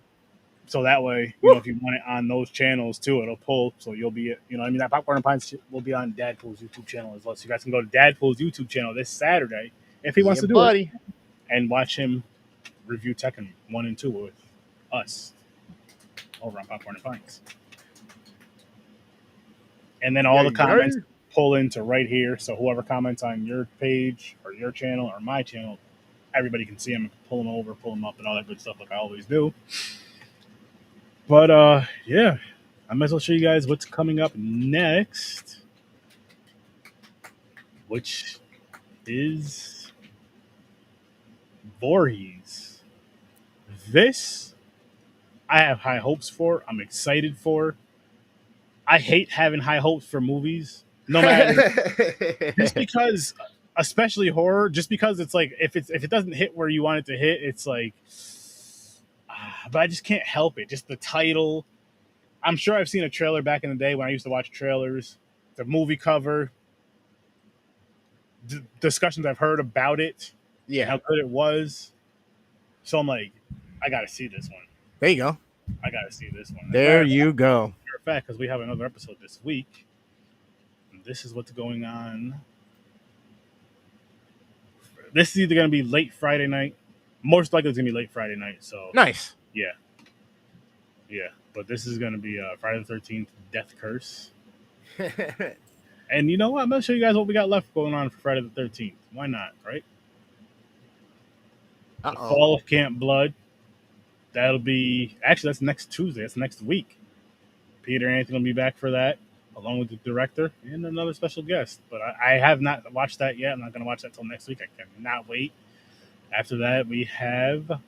So that way, if you want it on those channels too, it'll pull. So you'll be, that Popcorn and Pints will be on Dadpool's YouTube channel as well. So you guys can go to Dadpool's YouTube channel this Saturday if he wants to do it, and watch him review Tekken 1 and 2 with us over on Popcorn and Pints. And then all the comments pull into right here. So whoever comments on your page or your channel or my channel, everybody can see them, pull them over, pull them up, and all that good stuff like I always do. But yeah, I might as well show you guys what's coming up next, which is Voorhees. This I have high hopes for. I'm excited for. I hate having high hopes for movies, no matter just because, especially horror. Just because it's like if it doesn't hit where you want it to hit, it's like. But I just can't help it. Just the title. I'm sure I've seen a trailer back in the day when I used to watch trailers. The movie cover. Discussions I've heard about it. Yeah, how good it was. So I'm like, I got to see this one.
There you go.
I got to see this one.
There you go.
Fact, because we have another episode this week. And this is what's going on. This is either going to be late Friday night. Most likely it's going to be late Friday night. So
nice.
Yeah. But this is going to be Friday the 13th Death Curse. And you know what? I'm going to show you guys what we got left going on for Friday the 13th. Why not, right? The Fall of Camp Blood. That'll be... Actually, that's next Tuesday. That's next week. Peter Anthony will be back for that, along with the director and another special guest. But I have not watched that yet. I'm not going to watch that till next week. I cannot wait. After that, we have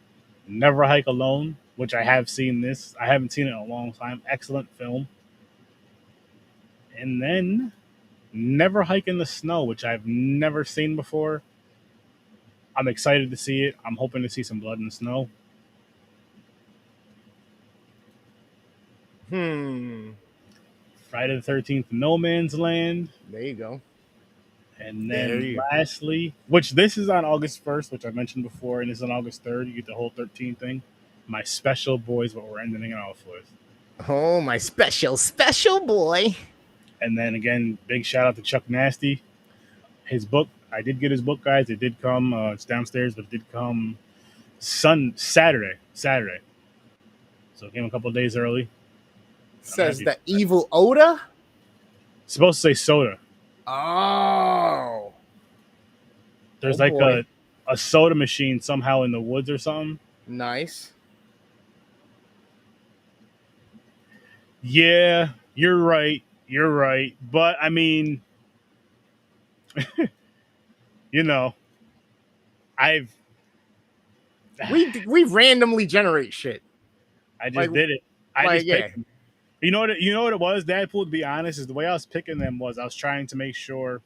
Never Hike Alone, which I have seen this. I haven't seen it in a long time. Excellent film. And then Never Hike in the Snow, which I've never seen before. I'm excited to see it. I'm hoping to see some blood in the snow. Friday the 13th, No Man's Land.
There you go.
And then lastly, which this is on August 1st, which I mentioned before, and this is on August 3rd. You get the whole 13 thing. My Special Boys, what we're ending it off with.
Oh, my special boy. And
then again, big shout out to Chuck Nasty. His book, I did get his book, guys. It did come. It's downstairs, but it did come Saturday. So it came a couple of days early.
Says the Evil Oda?
It's supposed to say soda.
Oh.
There's a soda machine somehow in the woods or something.
Nice.
Yeah, you're right. But I mean,
we randomly generate shit.
I just did it. I just You know what? You know what it was, Deadpool. To be honest, is the way I was picking them was I was trying to make sure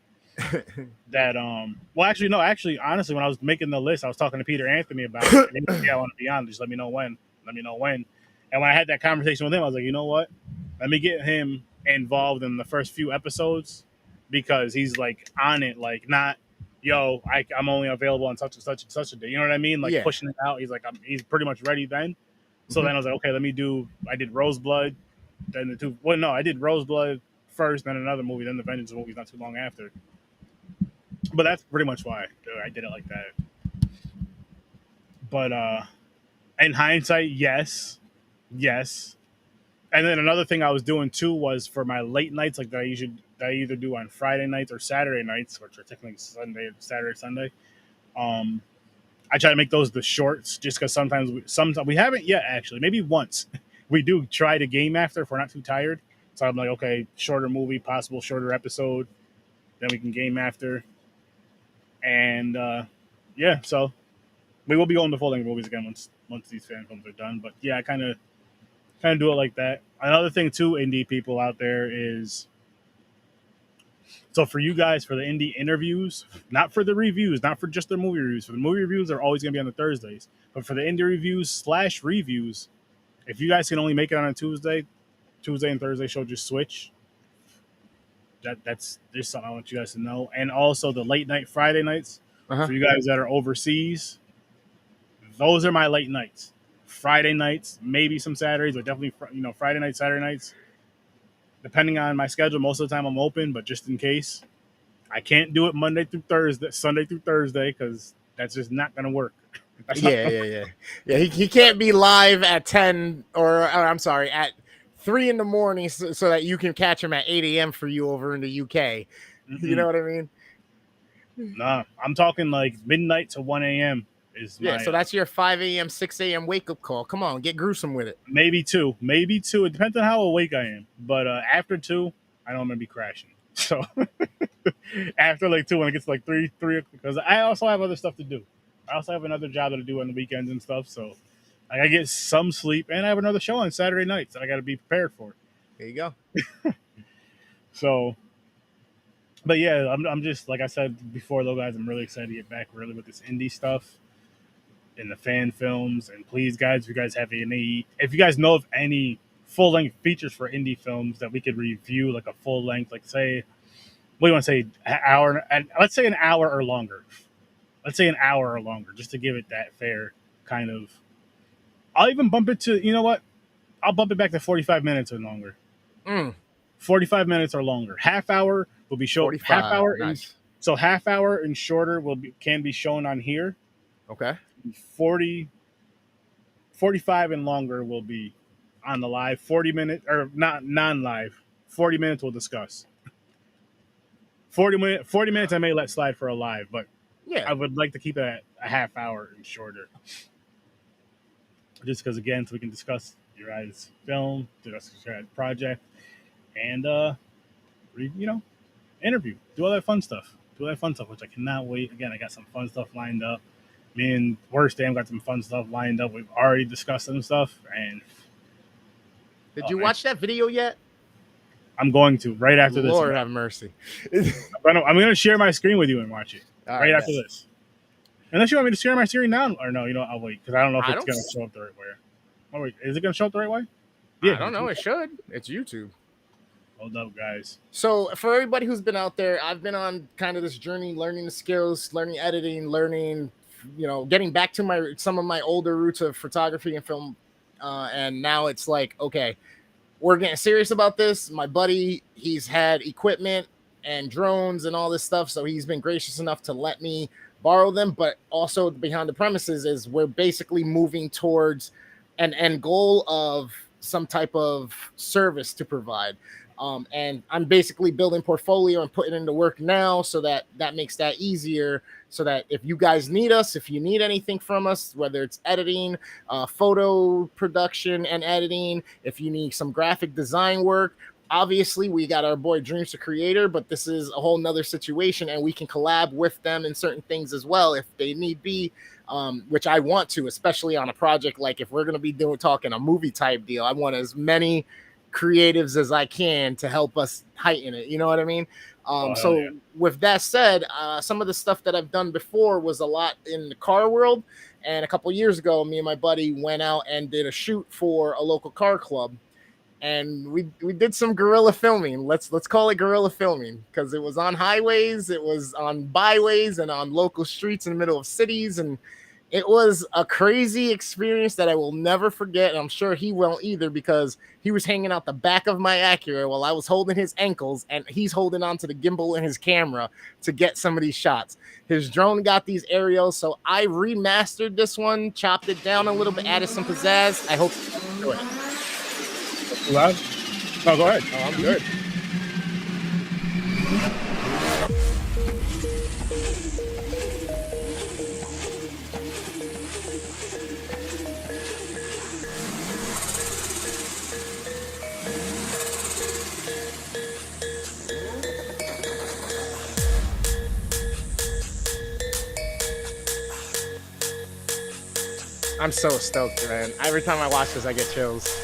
that well, actually, no, actually, honestly, when I was making the list, I was talking to Peter Anthony about it. And he was like, yeah, I want to be on. Just let me know when. Let me know when. And when I had that conversation with him, I was like, you know what? Let me get him involved in the first few episodes because he's like on it, like not, yo, I'm only available on such and such and such a day. You know what I mean? Like
Yeah.
pushing it out. He's like, he's pretty much ready then. So then I was like, okay, let me do. I did Roseblood, then the two. Well, no, I did Roseblood first, then another movie, then the Vengeance movies not too long after. But that's pretty much why I did it like that. But in hindsight, yes. And then another thing I was doing too was for my late nights, like that I either do on Friday nights or Saturday nights, which are technically Saturday, Sunday. I try to make those the shorts, just because sometimes we haven't yet actually. Maybe once we do try to game after if we're not too tired. So I'm like, okay, shorter movie, possible shorter episode, then we can game after. And yeah, so we will be going to full length movies again once these fan films are done. But yeah, I kind of do it like that. Another thing too, indie people out there is, so for you guys, for the indie interviews, not for the reviews, not for just the movie reviews. For the movie reviews, they're always going to be on the Thursdays. But for the indie reviews / reviews, if you guys can only make it on a Tuesday and Thursday show, just switch. That's just something I want you guys to know. And also the late night Friday nights, for you guys that are overseas, those are my late nights. Friday nights, maybe some Saturdays, but definitely Friday nights, Saturday nights. Depending on my schedule, most of the time I'm open, but just in case, I can't do it Sunday through Thursday, because that's just not going to work.
Yeah. He can't be live at 10 or I'm sorry, at 3 in the morning so that you can catch him at 8 a.m. for you over in the UK. Mm-hmm. You know what I mean?
Nah, I'm talking like midnight to 1 a.m.
So that's your 5 a.m., 6 a.m. wake up call. Come on, get gruesome with it.
Maybe two. It depends on how awake I am. But after 2, I know I'm gonna be crashing. So after like 2, when it gets like 3, because I also have other stuff to do. I also have another job that I do on the weekends and stuff. So I gotta get some sleep, and I have another show on Saturday nights that I gotta be prepared for.
There you go.
So, but yeah, I'm just, like I said before, though, guys, I'm really excited to get back really with this indie stuff and the fan films. And please, guys, if you guys have if you guys know of any full length features for indie films that we could review, like a full length, like say, what do you want to say, an hour? Let's say an hour or longer. Let's say an hour or longer, just to give it that fair kind of. I'll even bump it to, you know what? I'll bump it back to 45 minutes or longer. 45 minutes or longer. Half hour will be shown. Half hour, nice. So half hour and shorter can be shown on here.
Okay.
45 and longer will be on the live. 40 minutes, or not non-live. 40 minutes we'll discuss. 40 minutes I may let slide for a live, but yeah, I would like to keep it at a half hour and shorter. Just because, again, so we can discuss your guys' film, discuss your guys' project, and interview, do all that fun stuff, which I cannot wait. Again, I got some fun stuff lined up. Me and Worstdam got some fun stuff lined up. We've already discussed some stuff. And
did you watch that video yet?
I'm going to right after this.
Lord have mercy.
I'm going to share my screen with you and watch it right after this. Unless you want me to share my screen now, or no, I'll wait, because I don't know if it's going to show up the right way. Oh wait, is it going to show up the right way?
Yeah, I don't know. It should. It's YouTube.
Hold up, guys.
So for everybody who's been out there, I've been on kind of this journey, learning the skills, learning editing, learning, getting back to some of my older roots of photography and film. And now it's like, okay, we're getting serious about this. My buddy, he's had equipment and drones and all this stuff, so he's been gracious enough to let me borrow them. But also behind the premises is we're basically moving towards an end goal of some type of service to provide. And I'm basically building portfolio and putting into work now, so that makes that easier, so that if you guys need us, if you need anything from us, whether it's editing, photo production and editing, if you need some graphic design work, obviously we got our boy Dreams the Creator, but this is a whole nother situation, and we can collab with them in certain things as well if they need be, which I want to, especially on a project like if we're going to be talking a movie type deal. I want as many creatives as I can to help us heighten it. You know what I mean? So with that said, some of the stuff that I've done before was a lot in the car world. And a couple years ago, me and my buddy went out and did a shoot for a local car club. And we did some guerrilla filming. Let's call it guerrilla filming, because it was on highways, it was on byways, and on local streets in the middle of cities. And it was a crazy experience that I will never forget. And I'm sure he won't either, because he was hanging out the back of my Acura while I was holding his ankles, and he's holding on to the gimbal in his camera to get some of these shots. His drone got these aerials, so I remastered this one, chopped it down a little bit, added some pizzazz. I hope you enjoy it.
Loud? Oh, go ahead.
Oh, I'm good. I'm so stoked, man. Every time I watch this, I get chills.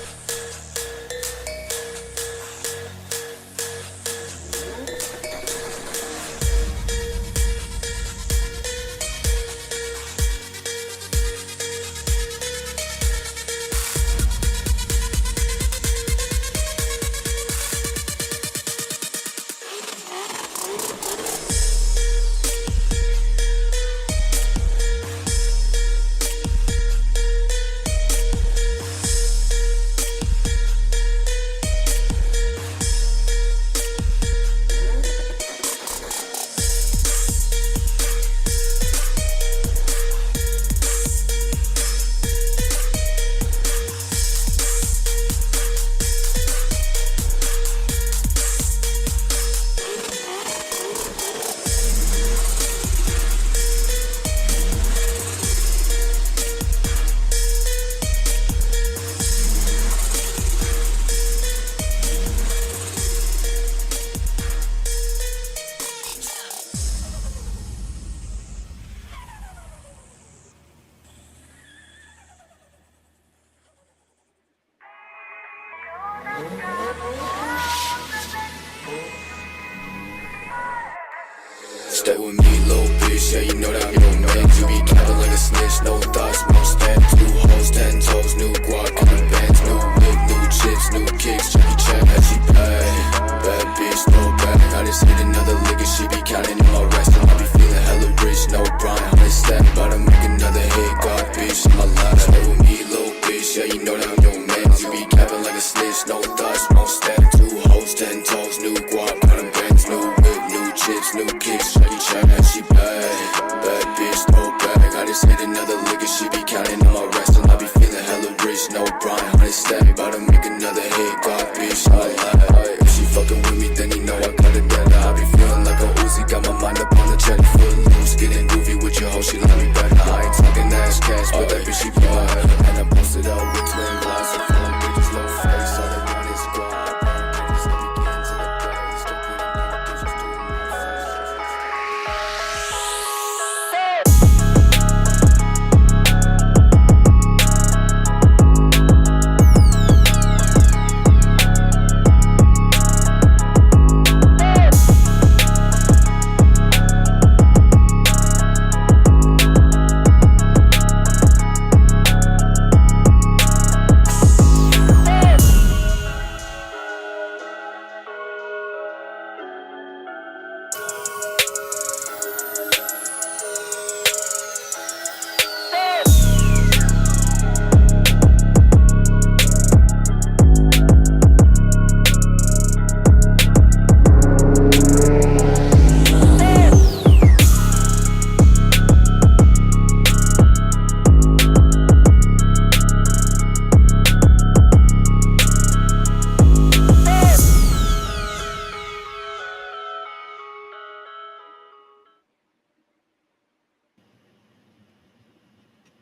Stay with me, little bitch, yeah, you know that I'm your man. You be capping like a snitch, no thoughts, no stand. 2 hoes, 10 toes, new guac in the bands. New wig, new chips, new kicks, Jackie Chan, as she pay. Bad bitch, no bag, I just hit another lick and she be counting in my rest. And I be feeling hella rich, no Brian, I step, about to make another hit. God, bitch, in my life. Stay with me, little bitch, yeah, you know that I'm your man. You be capping like a snitch, no thoughts, no stand. 2 hoes, 10 toes, new guac, got them bands, new whip, new chips, new kicks, Jackie Chan, and she bad. Bad bitch, no bag, I just hit another lick and she be counting on my rest. And I be feeling hella rich, no Brian, 100 stack, about to make another hit. God, bitch, in my life. If she fucking with me, then you know I got it better. I be feeling like a Uzi, got my mind up on the check. Foot loose, getting goofy with your hoe, she like me better. I ain't talking ass cash, but that bitch, she bad. And I posted out with twin glass, I feel like bitches, no face, all they want is squad.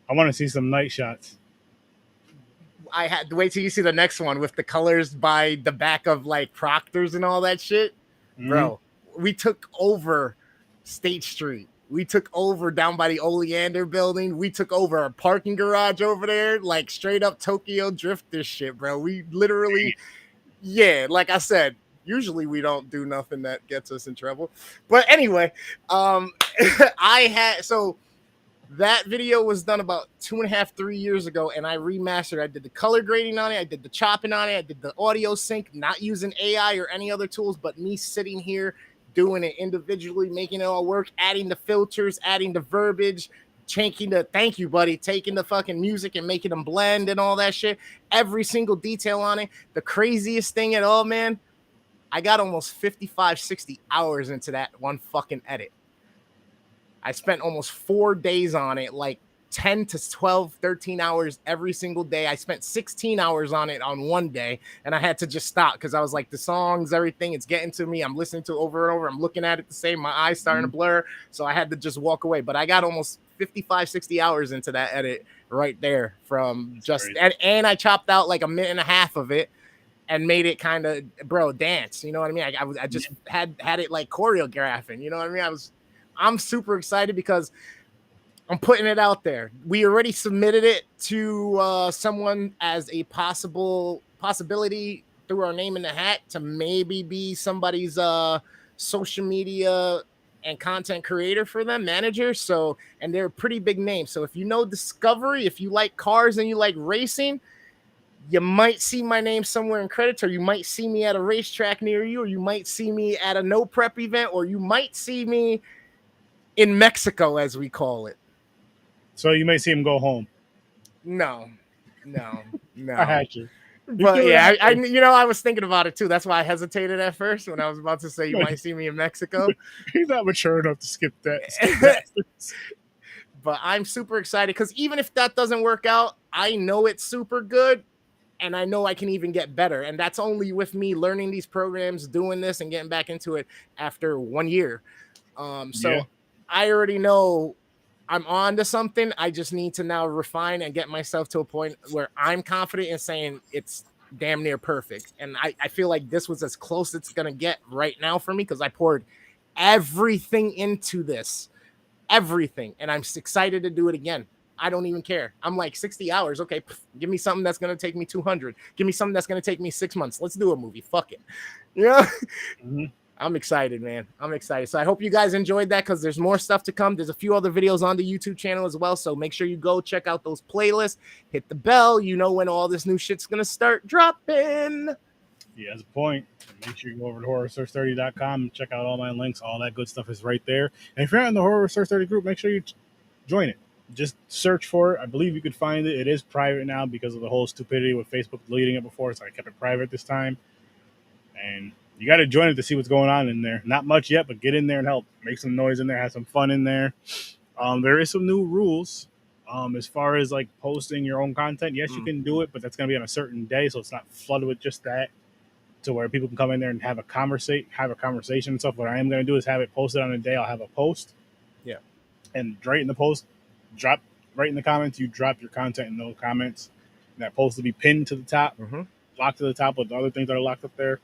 I want to see some night shots.
I had to wait till you see the next one with the colors by the back of like Proctor's and all that shit. Bro, we took over State Street. We took over down by the Oleander building. We took over a parking garage over there, like straight up Tokyo Drift this shit, bro. We literally Yeah, like I said, usually we don't do nothing that gets us in trouble. But anyway, that video was done about 2.5, 3 years ago, and I remastered. I did the color grading on it, I did the chopping on it, I did the audio sync, not using AI or any other tools, but me sitting here doing it individually, making it all work, adding the filters, adding the verbiage, taking the thank you, buddy, taking the fucking music and making them blend and all that shit. Every single detail on it. The craziest thing at all, man, I got almost 55, 60 hours into that one fucking edit. I spent almost 4 days on it, like 10 to 12, 13 hours every single day. I spent 16 hours on it on one day, and I had to just stop because I was like, the songs, everything, it's getting to me. I'm listening to it over and over. I'm looking at it the same. My eyes starting to blur, so I had to just walk away. But I got almost 55, 60 hours into that edit right there from and I chopped out like 1.5 minutes of it and made it kind of, dance. You know what I mean? I just had it like choreographing. You know what I mean? I'm super excited because I'm putting it out there. We already submitted it to someone as a possibility through our name in the hat to maybe be somebody's social media and content creator for them, manager. So, and they're a pretty big name. So if you know Discovery, if you like cars and you like racing, you might see my name somewhere in credits, or you might see me at a racetrack near you, or you might see me at a no prep event, or you might see me in Mexico, as we call it.
So you may see him go home.
No.
I had you.
But yeah, I was thinking about it too. That's why I hesitated at first when I was about to say you might see me in Mexico.
He's not mature enough to skip that.
But I'm super excited because even if that doesn't work out, I know it's super good. And I know I can even get better. And that's only with me learning these programs, doing this, and getting back into it after 1 year. I already know I'm on to something. I just need to now refine and get myself to a point where I'm confident in saying it's damn near perfect. And I feel like this was as close as it's going to get right now for me because I poured everything into this. Everything. And I'm excited to do it again. I don't even care. I'm like 60 hours. Okay, give me something that's going to take me 200. Give me something that's going to take me 6 months. Let's do a movie. Fuck it. I'm excited, man. I'm excited. So I hope you guys enjoyed that because there's more stuff to come. There's a few other videos on the YouTube channel as well. So make sure you go check out those playlists. Hit the bell. You know when all this new shit's going to start dropping.
He has a point. Make sure you go over to horrorsearch30.com and check out all my links. All that good stuff is right there. And if you're not in the Horror Search 30 group, make sure you join it. Just search for it. I believe you could find it. It is private now because of the whole stupidity with Facebook deleting it before, so I kept it private this time. And you got to join it to see what's going on in there. Not much yet, but get in there and help. Make some noise in there. Have some fun in there. There is some new rules as far as like posting your own content. Yes, you can do it, but that's going to be on a certain day, so it's not flooded with just that. To where people can come in there and have a conversation and stuff. What I am going to do is have it posted on a day. I'll have a post.
Yeah.
And right in the post, drop right in the comments. You drop your content in those comments. And that post will be pinned to the top, locked to the top with the other things that are locked up there.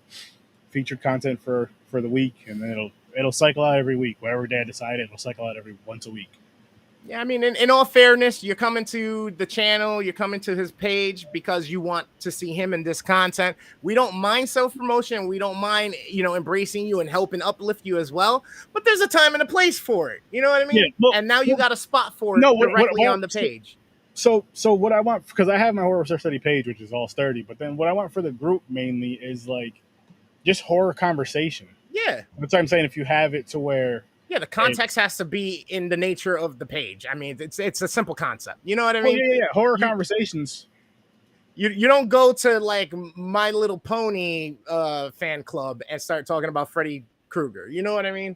Featured content for the week, and then it'll cycle out every week. Whatever day I decide, it'll cycle out every once a week.
Yeah, I mean, in all fairness, you're coming to the channel, you're coming to his page because you want to see him in this content. We don't mind self-promotion. We don't mind, embracing you and helping uplift you as well. But there's a time and a place for it. You know what I mean? Yeah, and now you got a spot for it directly on the page.
So what I want, because I have my Horror Search 30 page, which is all sturdy, but then what I want for the group mainly is like just horror conversation.
Yeah.
That's what I'm saying. If you have it to where...
Yeah, the context has to be in the nature of the page. I mean, it's a simple concept. You know what I mean?
Yeah. Horror conversations.
You don't go to like My Little Pony fan club and start talking about Freddy Krueger. You know what I mean?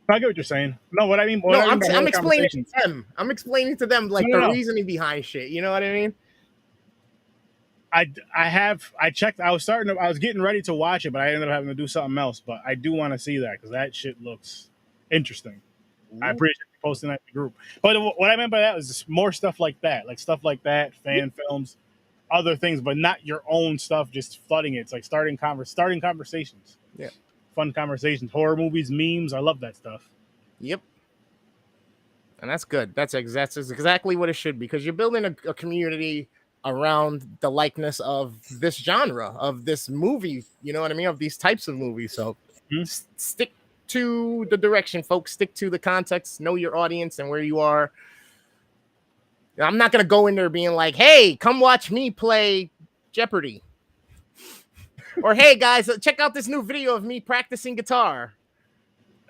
I get what you're saying. No, what I mean.
I'm explaining to them. I'm explaining to them like the reasoning behind shit. You know what I mean?
I checked. I was getting ready to watch it, but I ended up having to do something else. But I do want to see that because that shit looks interesting. Ooh. I appreciate you posting that in the group. But what I meant by that was just more stuff like that, fan films, other things, but not your own stuff. Just flooding it. It's like starting conversations.
Yeah,
fun conversations, horror movies, memes. I love that stuff.
Yep. And that's good. That's exactly what it should be because you're building a community around the likeness of this genre, of this movie, you know what I mean, of these types of movies. So stick to the direction, folks. Stick to the context, know your audience and where you are. I'm not going to go in there being like, hey, come watch me play Jeopardy. Or, hey, guys, check out this new video of me practicing guitar.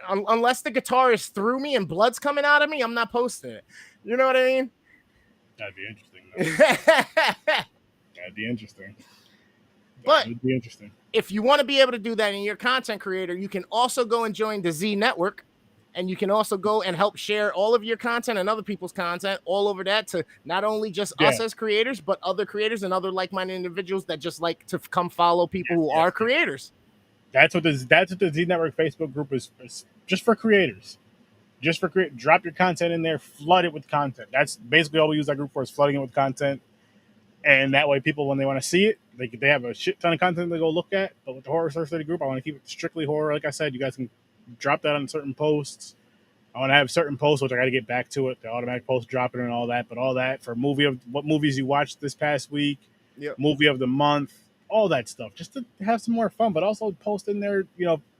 Unless the guitar is through me and blood's coming out of me, I'm not posting it. You know what I mean?
That'd be interesting. That'd be interesting.
But
it'd be interesting.
If you want to be able to do that and you're a content creator, you can also go and join the Z Network. And you can also go and help share all of your content and other people's content all over that to not only just us as creators, but other creators and other like-minded individuals that just like to come follow people who are creators.
That's what the Z Network Facebook group is just for creators. Just for drop your content in there, flood it with content. That's basically all we use that group for, is flooding it with content. And that way people, when they want to see it, they have a shit ton of content to go look at. But with the Horror Search 30 group, I want to keep it strictly horror. Like I said, you guys can drop that on certain posts. I want to have certain posts, which I got to get back to it, the automatic post dropping and all that. But all that for what movies you watched this past week, movie of the month, all that stuff, just to have some more fun. But also post in there,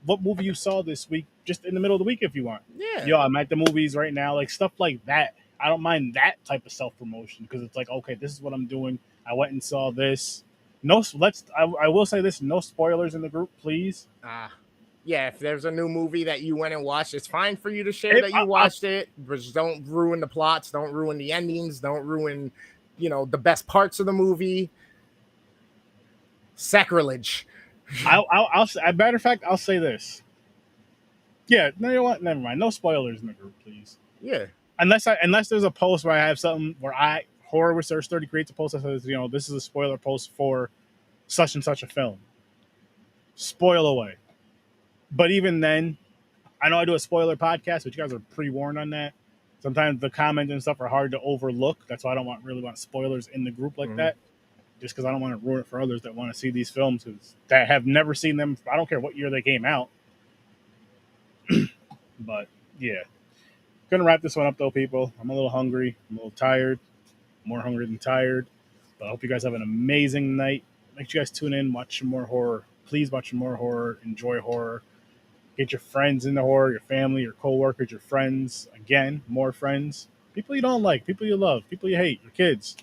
what movie you saw this week, just in the middle of the week if you want. Yeah. I'm at the movies right now, like stuff like that. I don't mind that type of self promotion because it's like, okay, this is what I'm doing. I went and saw this. I will say this: no spoilers in the group, please.
Yeah, if there's a new movie that you went and watched, it's fine for you to share that you watched it, but just don't ruin the plots, don't ruin the endings, don't ruin, the best parts of the movie. Sacrilege.
As a matter of fact, I'll say this. Yeah, no, you know what? Never mind. No spoilers in the group, please.
Yeah.
Unless there's a post where I have something where Horror Research 30 creates a post that says, this is a spoiler post for such and such a film. Spoil away. But even then, I know I do a spoiler podcast, but you guys are pre-warned on that. Sometimes the comments and stuff are hard to overlook. That's why I don't really want spoilers in the group like that. Just because I don't want to ruin it for others that want to see these films that have never seen them. I don't care what year they came out. But yeah, gonna wrap this one up though, people. I'm a little hungry. I'm a little tired. More hungry than tired. But I hope you guys have an amazing night. Make sure you guys tune in, watch some more horror. Please watch some more horror. Enjoy horror. Get your friends into horror, your family, your coworkers, your friends. Again, more friends. People you don't like, people you love, people you hate, your kids.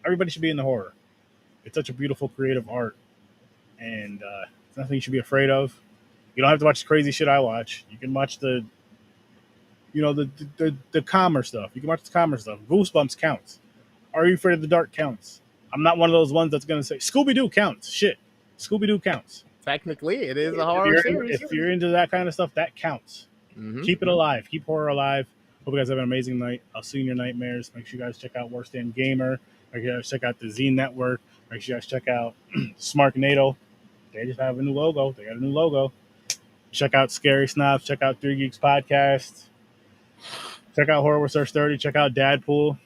Everybody should be into horror. It's such a beautiful, creative art. And it's nothing you should be afraid of. You don't have to watch the crazy shit I watch. You can watch the calmer stuff. You can watch the calmer stuff. Goosebumps counts. Are You Afraid of the Dark counts. I'm not one of those ones that's going to say, Scooby-Doo counts. Shit. Scooby-Doo counts.
Technically, it is a horror series.
If you're into that kind of stuff, that counts. Keep it alive. Keep horror alive. Hope you guys have an amazing night. I'll see you in your nightmares. Make sure you guys check out Worst Damn Gamer. Make sure you guys check out the Z Network. Make sure you guys check out Smarknado. They just have a new logo. They got a new logo. Check out Scary Snobs. Check out 3 Geeks Podcast. Check out Horror Research 30. Check out Dadpool.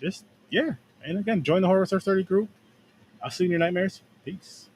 And again, join the Horror Research 30 group. I'll see you in your nightmares. Peace.